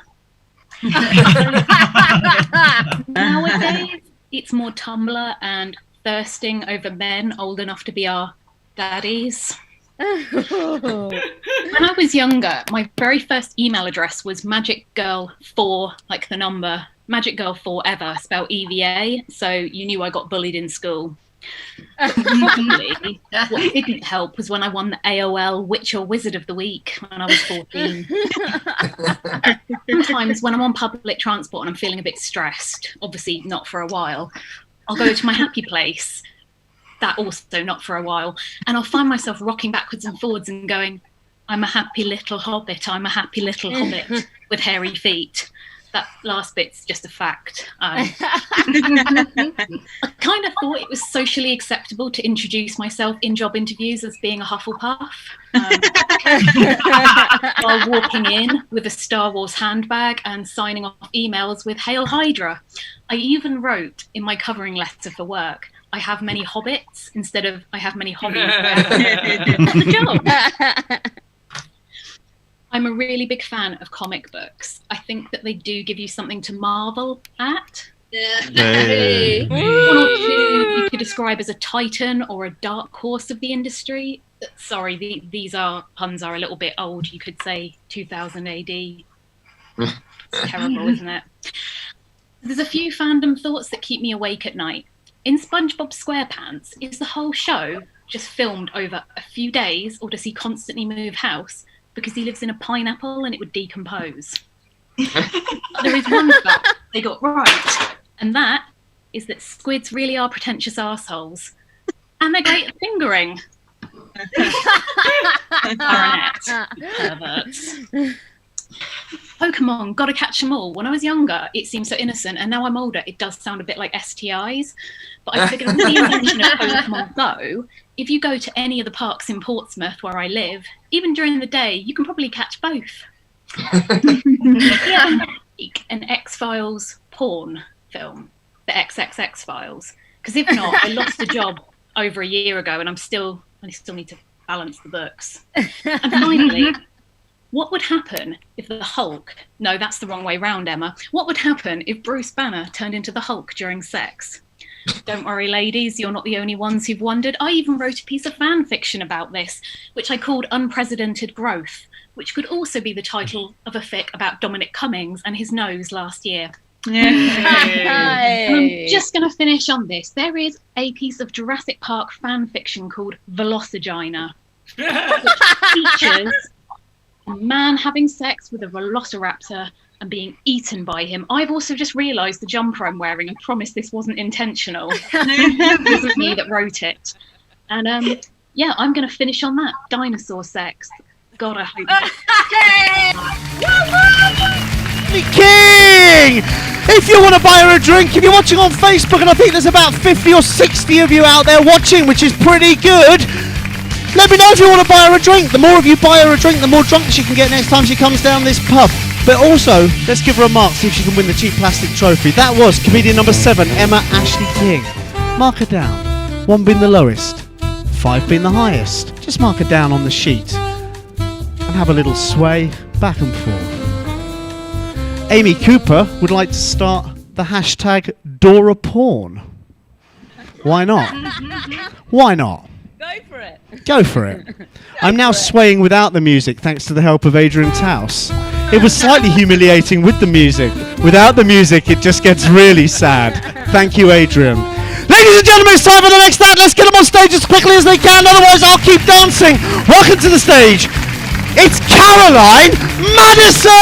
Nowadays, it's more Tumblr and thirsting over men old enough to be our daddies. When I was younger, my very first email address was magicgirl4, like the number, magicgirl4ever, spelled EVA, so you knew I got bullied in school. But probably what didn't help was when I won the AOL Witch or Wizard of the Week when I was 14. Sometimes when I'm on public transport and I'm feeling a bit stressed, obviously not for a while, I'll go to my happy place. That also not for a while. And I'll find myself rocking backwards and forwards and going, "I'm a happy little hobbit, I'm a happy little hobbit with hairy feet." That last bit's just a fact. I kind of thought it was socially acceptable to introduce myself in job interviews as being a Hufflepuff. While walking in with a Star Wars handbag and signing off emails with Hail Hydra. I even wrote in my covering letter for work, I have many hobbits instead of I have many hobbies. Good job. I'm a really big fan of comic books. I think that they do give you something to marvel at. Hey. One or two you could describe as a titan or a dark horse of the industry. Sorry, these puns are a little bit old. You could say 2000 AD. It's terrible, isn't it? There's a few fandom thoughts that keep me awake at night. In SpongeBob SquarePants, is the whole show just filmed over a few days, or does he constantly move house because he lives in a pineapple and it would decompose? There is one fact they got right, and that is that squids really are pretentious arseholes. And they're great at fingering. Perverts. Pokemon, gotta catch them all. When I was younger, it seemed so innocent, and now I'm older, it does sound a bit like STIs. But I figured with the invention of Pokemon Go, if you go to any of the parks in Portsmouth where I live, even during the day, you can probably catch both. Yeah, an X-Files porn film, the XXX Files. Because if not, I lost a job over a year ago, and I still need to balance the books. And finally, what would happen if the Hulk... No, that's the wrong way round, Emma. What would happen if Bruce Banner turned into the Hulk during sex? Don't worry, ladies, you're not the only ones who've wondered. I even wrote a piece of fan fiction about this, which I called Unprecedented Growth, which could also be the title of a fic about Dominic Cummings and his nose last year. And I'm just going to finish on this. There is a piece of Jurassic Park fan fiction called Velocigina, which features a man having sex with a velociraptor and being eaten by him. I've also just realised the jumper I'm wearing and promise this wasn't intentional. It was me that wrote it. And yeah, I'm going to finish on that. Dinosaur sex. God, I hope. King! If you want to buy her a drink, if you're watching on Facebook, and I think there's about 50 or 60 of you out there watching, which is pretty good, let me know if you want to buy her a drink. The more of you buy her a drink, the more drunk she can get next time she comes down this pub. But also, let's give her a mark, see if she can win the cheap plastic trophy. That was comedian number 7, Emma Ashley King. Mark her down. 1 being the lowest, 5 being the highest. Just mark her down on the sheet and have a little sway back and forth. Amy Cooper would like to start the hashtag Dora Porn. Why not? Why not? Go for it. Go for it. I'm now swaying without the music thanks to the help of Adrian Tauss. It was slightly humiliating with the music. Without the music, it just gets really sad. Thank you, Adrian. Ladies and gentlemen, it's time for the next act. Let's get them on stage as quickly as they can, otherwise I'll keep dancing. Welcome to the stage. It's Caroline Madison!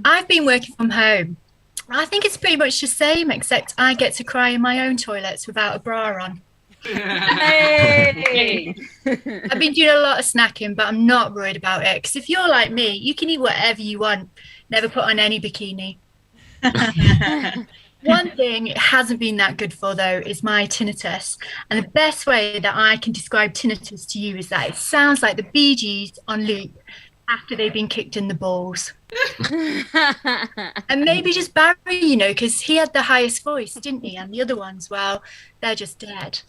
I've been working from home. I think it's pretty much the same, except I get to cry in my own toilets without a bra on. Hey! I've been doing a lot of snacking, but I'm not worried about it. Because if you're like me, you can eat whatever you want. Never put on any bikini. One thing it hasn't been that good for, though, is my tinnitus. And the best way that I can describe tinnitus to you is that it sounds like the Bee Gees on loop after they've been kicked in the balls. And maybe just Barry, you know, because he had the highest voice, didn't he? And the other ones, well, they're just dead.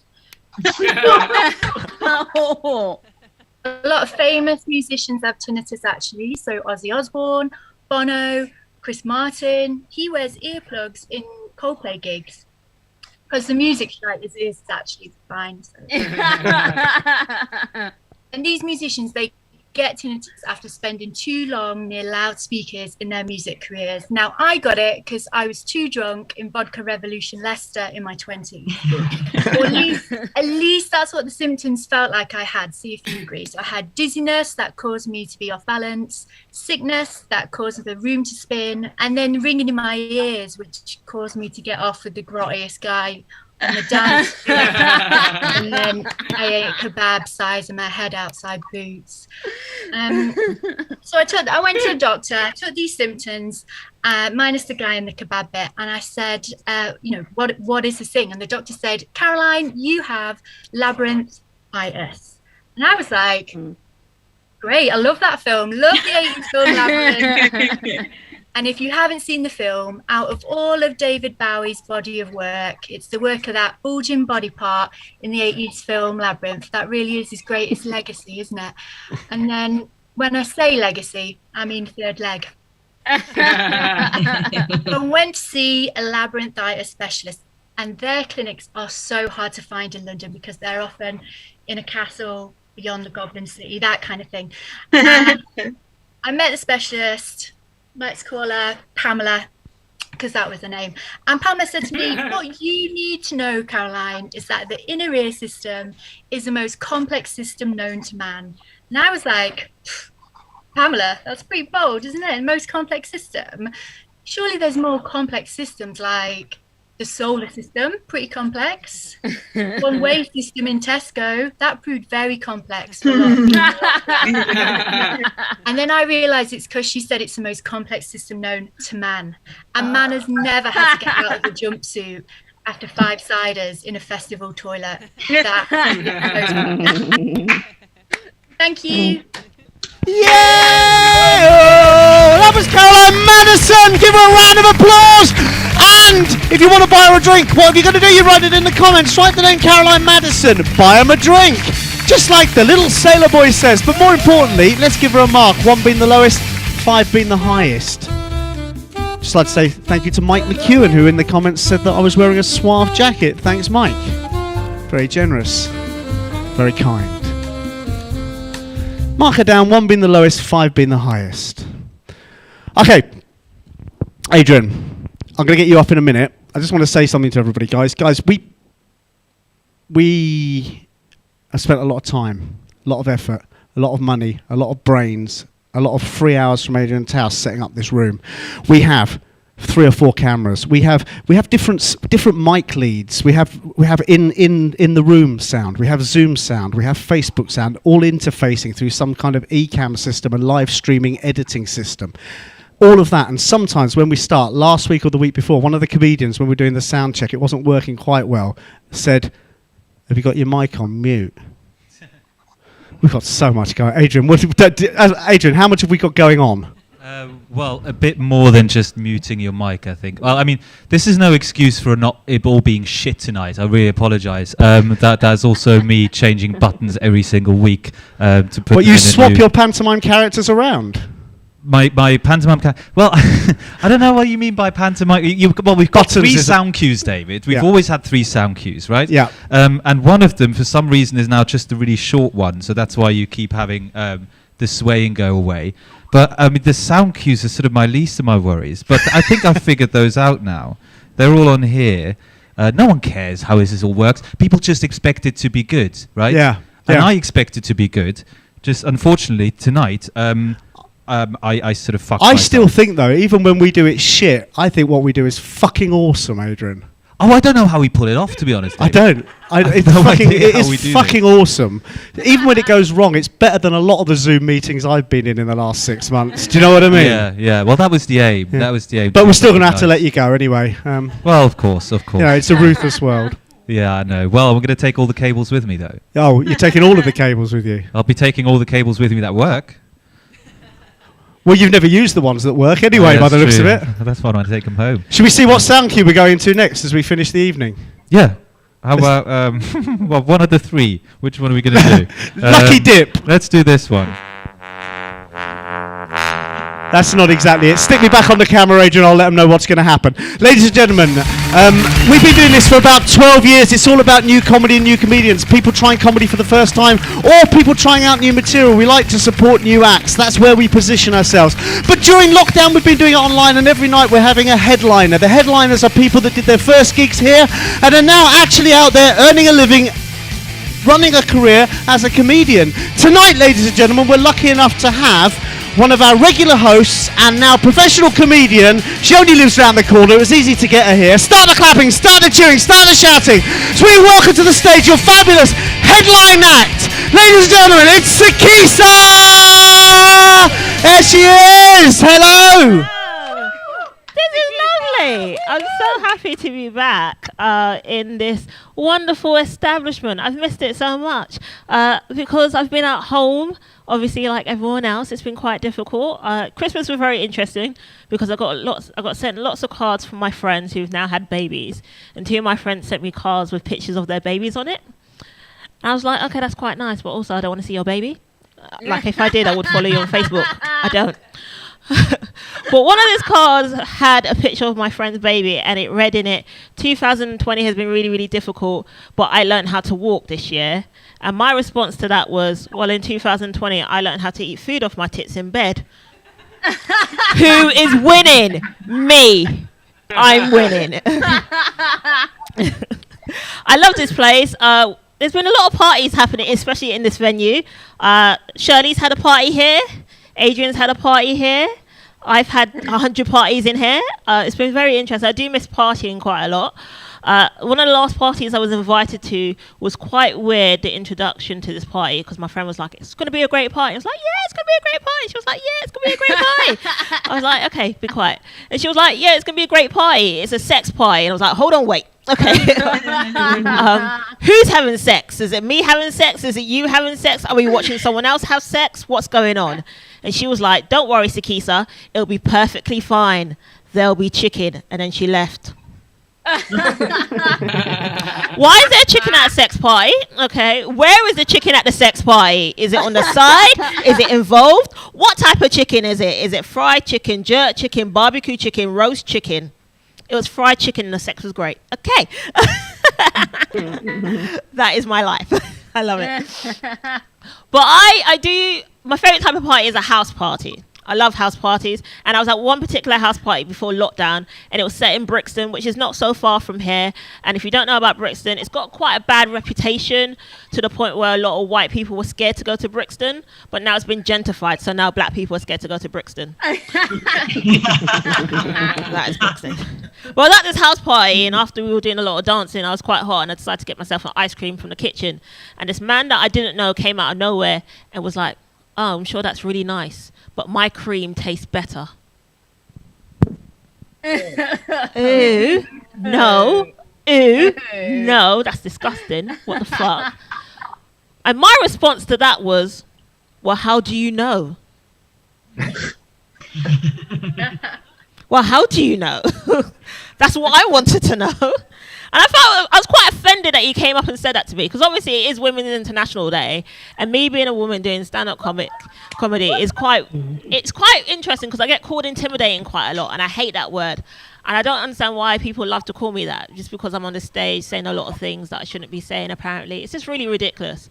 Oh. A lot of famous musicians have tinnitus, actually. So Ozzy Osbourne, Bono, Chris Martin. He wears earplugs in Coldplay gigs because the music shite is actually fine. So. And these musicians, they get tinnitus after spending too long near loudspeakers in their music careers. Now, I got it because I was too drunk in Vodka Revolution Leicester in my 20s. Or at least that's what the symptoms felt like I had. See if you agree. So I had dizziness that caused me to be off balance, sickness that caused the room to spin, and then ringing in my ears, which caused me to get off with the grottiest guy on the dance floor. And then I ate kebab size in my head outside Boots. So I went to the doctor, I took these symptoms, minus the guy in the kebab bit, and I said, you know, what is this thing? And the doctor said, Caroline, you have labyrinthitis. And I was like, great, I love that film. Love the 80s film Labyrinth. And if you haven't seen the film, out of all of David Bowie's body of work, it's the work of that bulging body part in the 80s film Labyrinth. That really is his greatest legacy, isn't it? And then when I say legacy, I mean third leg. I went to see a labyrinthitis specialist, and their clinics are so hard to find in London because they're often in a castle beyond the Goblin City, that kind of thing. And I met the specialist. Let's call her Pamela, because that was the name. And Pamela said to me, what you need to know, Caroline, is that the inner ear system is the most complex system known to man. And I was like, Pamela, that's pretty bold, isn't it? The most complex system. Surely there's more complex systems like the solar system, pretty complex. One-way system in Tesco, that proved very complex. For a lot of people. And then I realised it's because she said it's the most complex system known to man. And man has never had to get out of the jumpsuit after 5 ciders in a festival toilet. Thank you. Yeah! Oh, that was Caroline Madison. Give her a round of applause. And if you want to buy her a drink, what have you got to do? You write it in the comments. Write the name Caroline Madison. Buy him a drink. Just like the little sailor boy says. But more importantly, let's give her a mark. 1 being the lowest, 5 being the highest. Just like to say thank you to Mike McEwen, who in the comments said that I was wearing a suave jacket. Thanks, Mike. Very generous. Very kind. Mark her down, 1 being the lowest, 5 being the highest. Okay, Adrian, I'm going to get you up in a minute. I just want to say something to everybody, guys. Guys, we have spent a lot of time, a lot of effort, a lot of money, a lot of brains, a lot of 3 hours from Adrian Tauss setting up this room. We have 3 or 4 cameras. We have different mic leads. We have in the room sound. We have Zoom sound. We have Facebook sound, all interfacing through some kind of eCam system, a live streaming editing system. All of that. And sometimes when we start, last week or the week before, one of the comedians, when we were doing the sound check, it wasn't working quite well, said, "Have you got your mic on mute?" We've got so much going. Adrian, how much have we got going on? Well, a bit more than just muting your mic, I think. Well, I mean, this is no excuse for it all being shit tonight. I really apologise. That's also me changing buttons every single week. To put But you swap your pantomime characters around? My pantomime well, I don't know what you mean by pantomime. We've got buttons 3 sound cues, David. We've always had 3 sound cues, right? Yeah. And one of them, for some reason, is now just a really short one. So that's why you keep having the swaying go away. But I mean, the sound cues are sort of my least of my worries. But I think I've figured those out now. They're all on here. No one cares how this all works. People just expect it to be good, right? Yeah. And I expect it to be good. Just unfortunately tonight, I sort of fucked myself. Still think though, even when we do it shit, I think what we do is fucking awesome, Adrian. Oh, I don't know how we pull it off, to be honest. David. I don't. It's fucking awesome. Even when it goes wrong, it's better than a lot of the Zoom meetings I've been in the last 6 months. Do you know what I mean? Yeah. Well, that was the aim. Yeah. That was the aim. But we're still going to have to let you go anyway. Well, of course. You know, it's a ruthless world. Yeah, I know. Well, I'm going to take all the cables with me, though. Oh, you're taking all of the cables with you? I'll be taking all the cables with me that work. Well, you've never used the ones that work anyway, by the looks of it. That's why I want to take them home. Should we see what sound cue we're going to next as we finish the evening? Yeah. How about, well, one of the 3. Which one are we going to do? Lucky dip. Let's do this one. That's not exactly it. Stick me back on the camera, Adrian. I'll let them know what's going to happen. Ladies and gentlemen, we've been doing this for about 12 years. It's all about new comedy and new comedians. People trying comedy for the first time or people trying out new material. We like to support new acts. That's where we position ourselves. But during lockdown, we've been doing it online, and every night we're having a headliner. The headliners are people that did their first gigs here and are now actually out there earning a living, running a career as a comedian. Tonight, ladies and gentlemen, we're lucky enough to have one of our regular hosts and now professional comedian. She only lives around the corner. It was easy to get her here. Start the clapping, start the cheering, start the shouting. So we welcome to the stage your fabulous headline act. Ladies and gentlemen, it's SIKISA! There she is! Hello! This is lovely. I'm so happy to be back in this wonderful establishment. I've missed it so much because I've been at home, obviously, like everyone else. It's been quite difficult. Christmas was very interesting because I got sent lots of cards from my friends who've now had babies, and 2 of my friends sent me cards with pictures of their babies on it. And I was like, okay, that's quite nice, but also I don't want to see your baby. Like if I did, I would follow you on Facebook. I don't. But one of these cards had a picture of my friend's baby, and it read in it, 2020 has been really, really difficult, but I learned how to walk this year. And my response to that was, well, in 2020, I learned how to eat food off my tits in bed. Who is winning? Me. I'm winning. I love this place. There's been a lot of parties happening, especially in this venue. Shirley's had a party here. Adrian's had a party here. I've had 100 parties in here. It's been very interesting. I do miss partying quite a lot. One of the last parties I was invited to was quite weird, the introduction to this party, because my friend was like, it's going to be a great party. I was like, yeah, it's going to be a great party. She was like, yeah, it's going to be a great party. I was like, okay, be quiet. And she was like, yeah, it's going to be a great party. It's a sex party. And I was like, hold on, wait. Okay. Who's having sex? Is it me having sex? Is it you having sex? Are we watching someone else have sex? What's going on? And she was like, don't worry, SIKISA. It'll be perfectly fine. There'll be chicken. And then she left. Why is there chicken at a sex party? Okay, where is the chicken at the sex party? Is it on the side? Is it involved? What type of chicken is it? Is it fried chicken, jerk chicken, barbecue chicken, roast chicken? It was fried chicken and the sex was great. Okay. That is my life. I love it. But I do, my favorite type of party is a house party. I love house parties, and I was at one particular house party before lockdown, and it was set in Brixton, which is not so far from here. And if you don't know about Brixton, it's got quite a bad reputation to the point where a lot of white people were scared to go to Brixton, but now it's been gentrified, so now black people are scared to go to Brixton. That is Brixton. Well, I was at this house party, and after we were doing a lot of dancing, I was quite hot, and I decided to get myself an ice cream from the kitchen. And this man that I didn't know came out of nowhere and was like, oh, I'm sure that's really nice, but my cream tastes better. Ooh, no. Ooh, no, that's disgusting. What the fuck? And my response to that was, well, how do you know? Well, how do you know? That's what I wanted to know. And I was quite offended that he came up and said that to me, because obviously it is Women's International Day, and me being a woman doing stand-up comedy is quite interesting, because I get called intimidating quite a lot, and I hate that word. And I don't understand why people love to call me that, just because I'm on the stage saying a lot of things that I shouldn't be saying, apparently. It's just really ridiculous.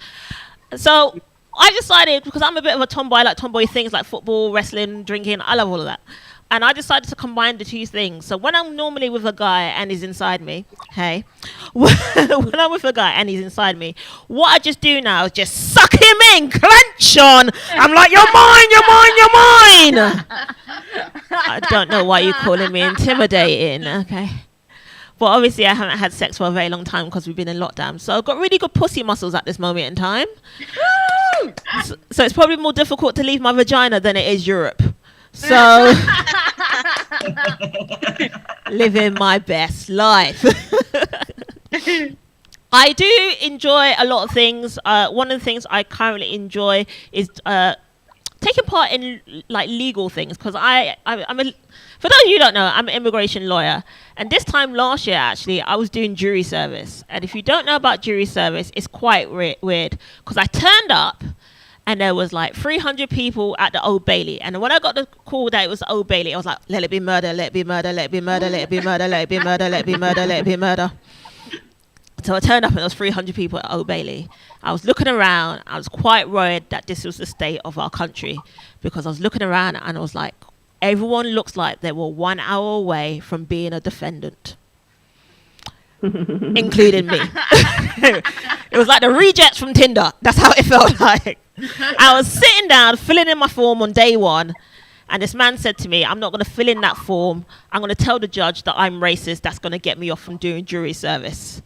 So I decided, because I'm a bit of a tomboy, I like tomboy things like football, wrestling, drinking, I love all of that. And I decided to combine the two things. So when I'm normally with a guy and he's inside me, hey, when I'm with a guy and he's inside me, what I just do now is just suck him in, clench on. I'm like, you're mine, you're mine, you're mine. I don't know why you're calling me intimidating, okay? But obviously I haven't had sex for a very long time because we've been in lockdown. So I've got really good pussy muscles at this moment in time. So it's probably more difficult to leave my vagina than it is Europe. So, living my best life. I do enjoy a lot of things. One of the things I currently enjoy is taking part in like legal things, because I'm for those of you who don't know, I'm an immigration lawyer. And this time last year, actually, I was doing jury service. And if you don't know about jury service, it's quite weird, because I turned up and there was like 300 people at the Old Bailey. And when I got the call that it was the Old Bailey, I was like, let it be murder, let it be murder, let it be murder, let it be murder, let it be murder, let it be murder, let it be murder. So I turned up and there was 300 people at Old Bailey. I was looking around. I was quite worried that this was the state of our country, because I was looking around and I was like, everyone looks like they were 1 hour away from being a defendant. Including me. It was like the rejects from Tinder. That's how it felt like. I was sitting down, filling in my form on day one, and this man said to me, I'm not going to fill in that form. I'm going to tell the judge that I'm racist. That's going to get me off from doing jury service.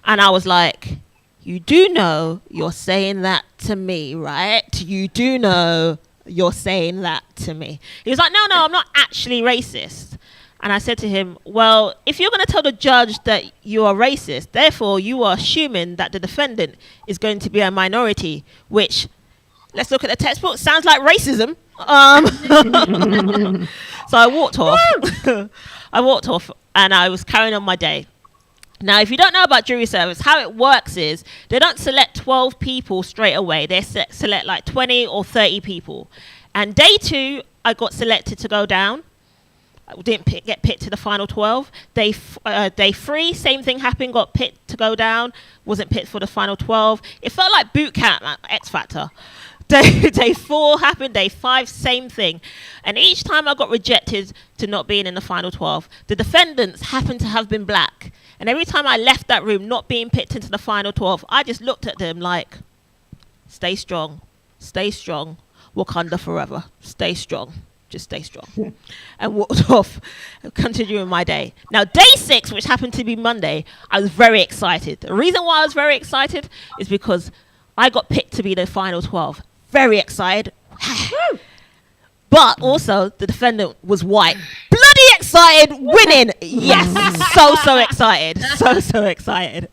And I was like, you do know you're saying that to me, right? You do know you're saying that to me. He was like, no, I'm not actually racist. And I said to him, well, if you're going to tell the judge that you are racist, therefore you are assuming that the defendant is going to be a minority, which, let's look at the textbook, sounds like racism. So I walked off. I walked off and I was carrying on my day. Now, if you don't know about jury service, how it works is they don't select 12 people straight away. They select like 20 or 30 people. And day 2, I got selected to go down. I didn't get picked to the final 12. Day 3, same thing happened, got picked to go down. Wasn't picked for the final 12. It felt like boot camp, like X Factor. Day 4 happened, day 5, same thing. And each time I got rejected to not being in the final 12, the defendants happened to have been black. And every time I left that room not being picked into the final 12, I just looked at them like, stay strong, Wakanda forever, stay strong, just stay strong. And walked off, continuing my day. Now, day 6, which happened to be Monday, I was very excited. The reason why I was very excited is because I got picked to be the final 12. Very excited. But also, the defendant was white. Bloody excited, winning. Yes, so excited. So excited.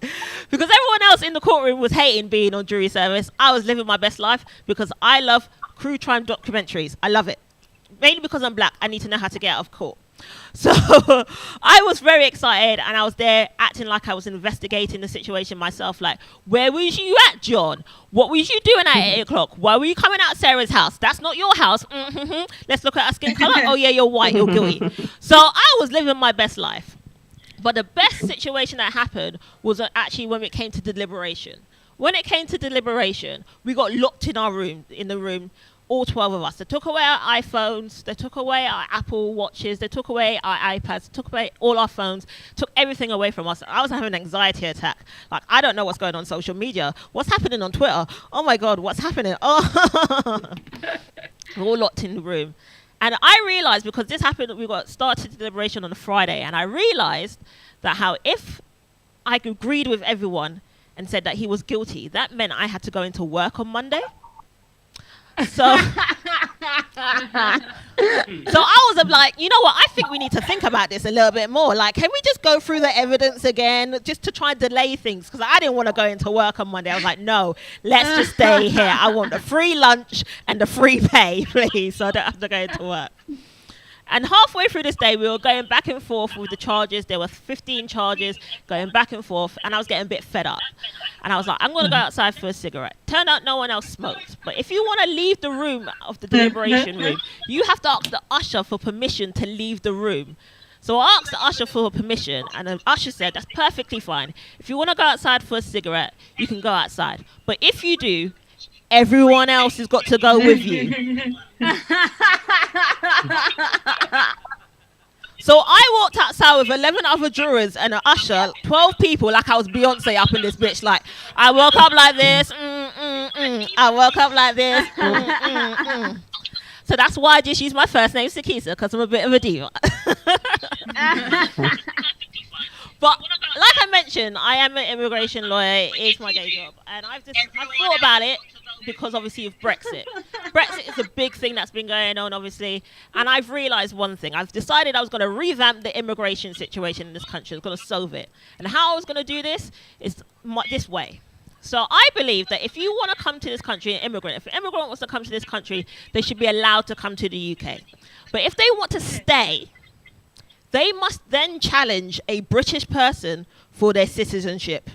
Because everyone else in the courtroom was hating being on jury service. I was living my best life because I love true crime documentaries. I love it. Mainly because I'm black, I need to know how to get out of court. So I was very excited and I was there acting like I was investigating the situation myself. Like, where was you at, John? What was you doing at 8 o'clock? Why were you coming out Sarah's house? That's not your house. Let's look at her skin color. Oh yeah, you're white, you're guilty. So I was living my best life. But the best situation that happened was actually when it came to deliberation. When it came to deliberation, we got locked in our room, all 12 of us. They took away our iPhones, they took away our Apple Watches, they took away our iPads, took away all our phones, took everything away from us. I was having an anxiety attack. Like, I don't know what's going on social media. What's happening on Twitter? Oh my God, what's happening? Oh, we're all locked in the room. And I realized, because this happened, we got started deliberation on a Friday, and I realized that how if I agreed with everyone and said that he was guilty, that meant I had to go into work on Monday. So I was like, you know what? I think we need to think about this a little bit more. Like, can we just go through the evidence again, just to try and delay things? Because I didn't want to go into work on Monday. I was like, no, let's just stay here. I want the free lunch and the free pay, please, so I don't have to go into work. And halfway through this day, we were going back and forth with the charges. There were 15 charges going back and forth, and I was getting a bit fed up. And I was like, I'm going to go outside for a cigarette. Turned out no one else smoked. But if you want to leave the room of the deliberation room, you have to ask the usher for permission to leave the room. So I asked the usher for permission, and the usher said, that's perfectly fine. If you want to go outside for a cigarette, you can go outside. But if you do, everyone else has got to go with you. So I walked outside with 11 other jurors and an usher, 12 people, like I was Beyonce up in this bitch. Like, I woke up like this, I woke up like this, So that's why I just use my first name, SIKISA, because I'm a bit of a diva. But like I mentioned, I am an immigration lawyer. It's my day job. And I've thought about it because obviously of Brexit. Brexit is a big thing that's been going on, obviously. And I've realised one thing. I've decided I was going to revamp the immigration situation in this country. I was going to solve it. And how I was going to do this is this way. So I believe that if you want to come to this country, if an immigrant wants to come to this country, they should be allowed to come to the UK. But if they want to stay, they must then challenge a British person for their citizenship.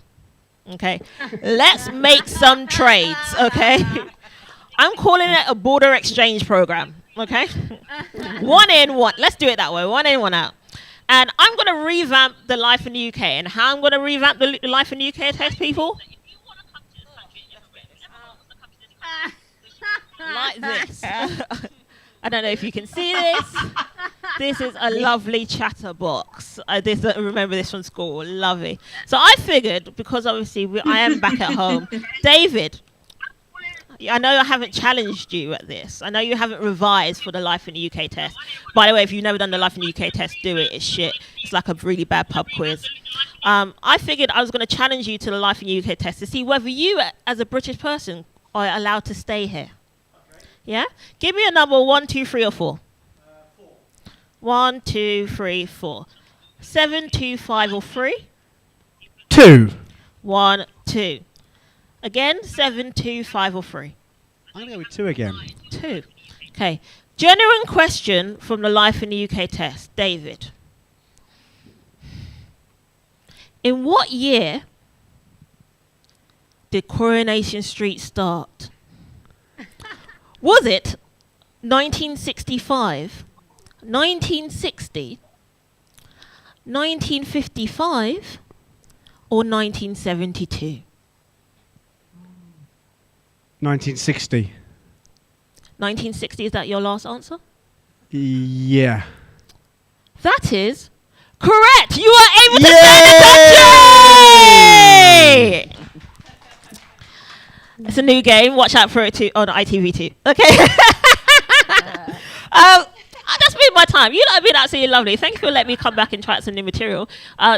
Okay? Let's make some trades, okay? I'm calling it a border exchange program, okay? One in, one. Let's do it that way. One in, one out. And I'm going to revamp the life in the UK. And how I'm going to revamp the life in the UK test people? Like this. I don't know if you can see this. This is a lovely chatterbox. I remember this from school. Lovely. So I figured, because obviously I am back at home, David, I know I haven't challenged you at this. I know you haven't revised for the Life in the UK test. By the way, if you've never done the Life in the UK test, do it. It's shit. It's like a really bad pub quiz. I figured I was going to challenge you to the Life in the UK test to see whether you, as a British person, are allowed to stay here. Yeah? Give me a number, 1, 2, 3, or 4. 4. 1, 2, 3, 4. 7, 2, 5, or 3? 2. 1, 2. Again, 7, 2, 5, or 3? I'm going to go with 2 again. 2. Okay. Genuine question from the Life in the UK test. David. In what year did Coronation Street start? Was it 1965, 1960, 1955, or 1972? 1960. 1960, is that your last answer? Yeah. That is correct. You are able to say the country. It's a new game. Watch out for it too on ITV2. Okay. That's been my time. You lot have been absolutely lovely. Thank you for letting me come back and try out some new material.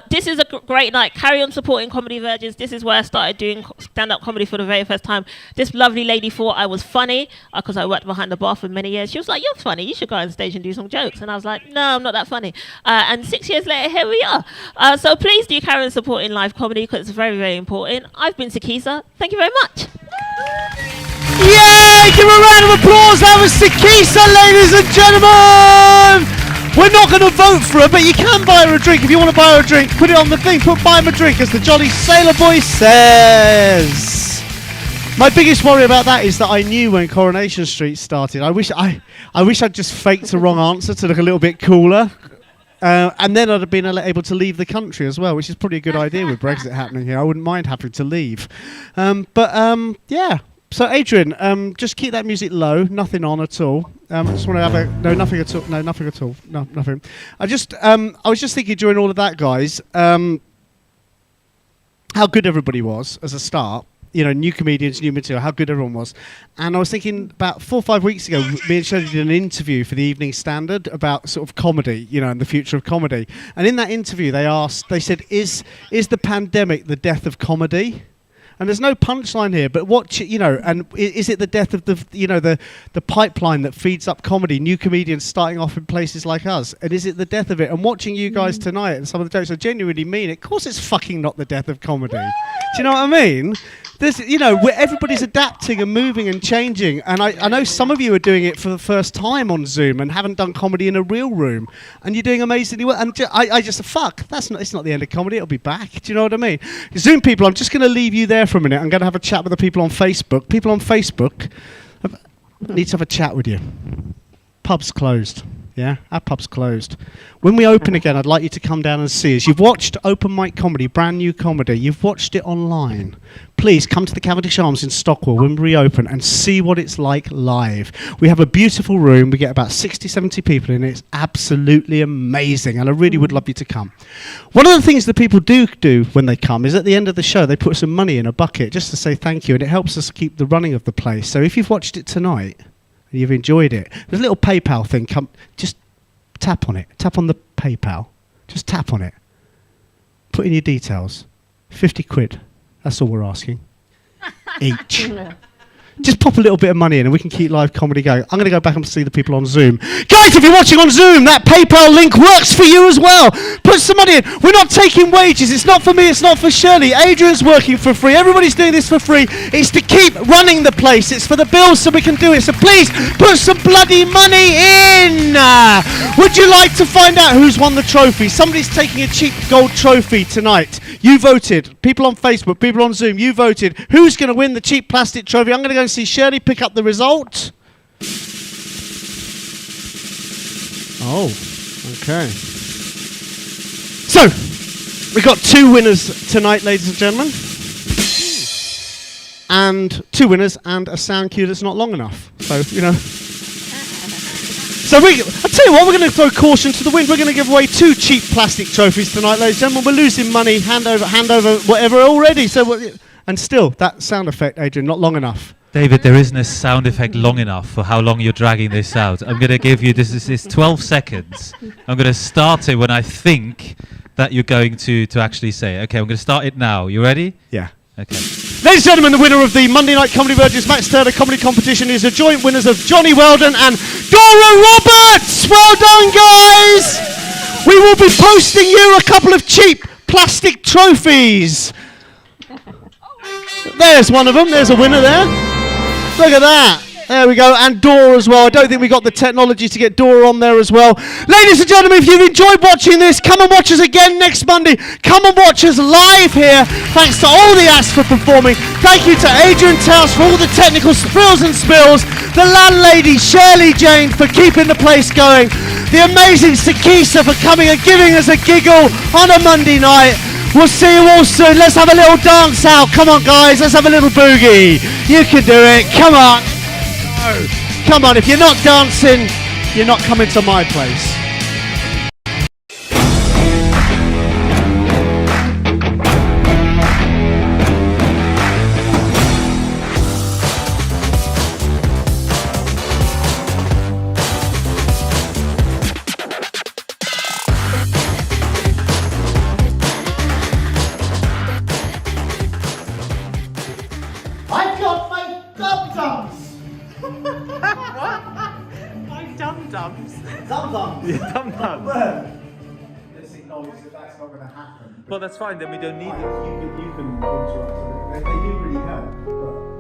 This is a great night. Carry on supporting Comedy Virgins. This is where I started doing stand-up comedy for the very first time. This lovely lady thought I was funny because I worked behind the bar for many years. She was like, "You're funny. You should go on stage and do some jokes." And I was like, "No, I'm not that funny." And 6 years later, here we are. So please do carry on supporting live comedy because it's very, very important. I've been SIKISA. Thank you very much. Yay! Give a round of applause. That was SIKISA, ladies and gentlemen. We're not going to vote for her, but you can buy her a drink. If you want to buy her a drink, put it on the thing. Buy him a drink, as the jolly sailor boy says. My biggest worry about that is that I knew when Coronation Street started. I wish I'd just faked the wrong answer to look a little bit cooler. And then I'd have been able to leave the country as well, which is probably a good idea with Brexit happening here. I wouldn't mind having to leave. Yeah. So Adrian, just keep that music low, nothing on at all. I just want to have nothing at all. No, nothing at all. No, nothing. I was just thinking during all of that, guys, how good everybody was as a start. You know, new comedians, new material, how good everyone was. And I was thinking about 4 or 5 weeks ago, me and Shirley did an interview for the Evening Standard about sort of comedy, you know, and the future of comedy. And in that interview, they said, is the pandemic the death of comedy? And there's no punchline here, but and is it the death of the pipeline that feeds up comedy, new comedians starting off in places like us? And is it the death of it? And watching you guys tonight and some of the jokes, I genuinely mean it. Of course it's fucking not the death of comedy. Do you know what I mean? There's, where everybody's adapting and moving and changing. And I know some of you are doing it for the first time on Zoom and haven't done comedy in a real room. And you're doing amazingly well. And I just, it's not the end of comedy. It'll be back. Do you know what I mean? Zoom people, I'm just going to leave you there for a minute. I'm going to have a chat with the people on Facebook. People on Facebook, I need to have a chat with you. Pub's closed. Yeah, our pub's closed. When we open again, I'd like you to come down and see us. You've watched Open Mic Comedy, brand new comedy. You've watched it online. Please come to the Cavendish Arms in Stockwell when we reopen and see what it's like live. We have a beautiful room. We get about 60, 70 people in it. It's absolutely amazing, and I really would love you to come. One of the things that people do when they come is at the end of the show, they put some money in a bucket just to say thank you, and it helps us keep the running of the place. So if you've watched it tonight, and you've enjoyed it, there's a little PayPal thing. Just tap on it. Tap on the PayPal. Just tap on it. Put in your details. 50 quid. That's all we're asking. Each. Just pop a little bit of money in and we can keep live comedy going. I'm going to go back and see the people on Zoom. Guys, if you're watching on Zoom, that PayPal link works for you as well. Put some money in. We're not taking wages. It's not for me. It's not for Shirley. Adrian's working for free. Everybody's doing this for free. It's to keep running the place. It's for the bills so we can do it. So please put some bloody money in. Would you like to find out who's won the trophy? Somebody's taking a cheap gold trophy tonight. You voted. People on Facebook, people on Zoom, you voted. Who's going to win the cheap plastic trophy? I'm going to go and see Shirley pick up the result. Oh, okay. So, we've got 2 winners tonight, ladies and gentlemen. And 2 winners and a sound cue that's not long enough. So, So I'll tell you what, we're going to throw caution to the wind. We're going to give away 2 cheap plastic trophies tonight, ladies and gentlemen. We're losing money, hand over, whatever already. And still, that sound effect, Adrian, not long enough. David, there isn't a sound effect long enough for how long you're dragging this out. I'm going to give you, this is 12 seconds. I'm going to start it when I think that you're going to actually say it. Okay, I'm going to start it now. You ready? Yeah. Okay. Ladies and gentlemen, the winner of the Monday Night Comedy Virgins Max Turner Comedy Competition is the joint winners of Johnny Weldon and Dora Roberts. Well done, guys. We will be posting you a couple of cheap plastic trophies. There's one of them. There's a winner there. Look at that. There we go. And Dora as well. I don't think we got the technology to get Dora on there as well. Ladies and gentlemen, if you've enjoyed watching this, come and watch us again next Monday. Come and watch us live here. Thanks to all the acts for performing. Thank you to Adrian Tauss for all the technical thrills and spills. The landlady Shirley-Jane for keeping the place going. The amazing SIKISA for coming and giving us a giggle on a Monday night. We'll see you all soon. Let's have a little dance out. Come on, guys. Let's have a little boogie. You can do it. Come on. Come on. If you're not dancing, you're not coming to my place. I've got my dum-dums! Dum-dums. Dum-dums? Yeah, dum-dums. Let's acknowledge that that's not going to happen. Well, that's fine. Then we don't need it. You can interrupt. They do really help. But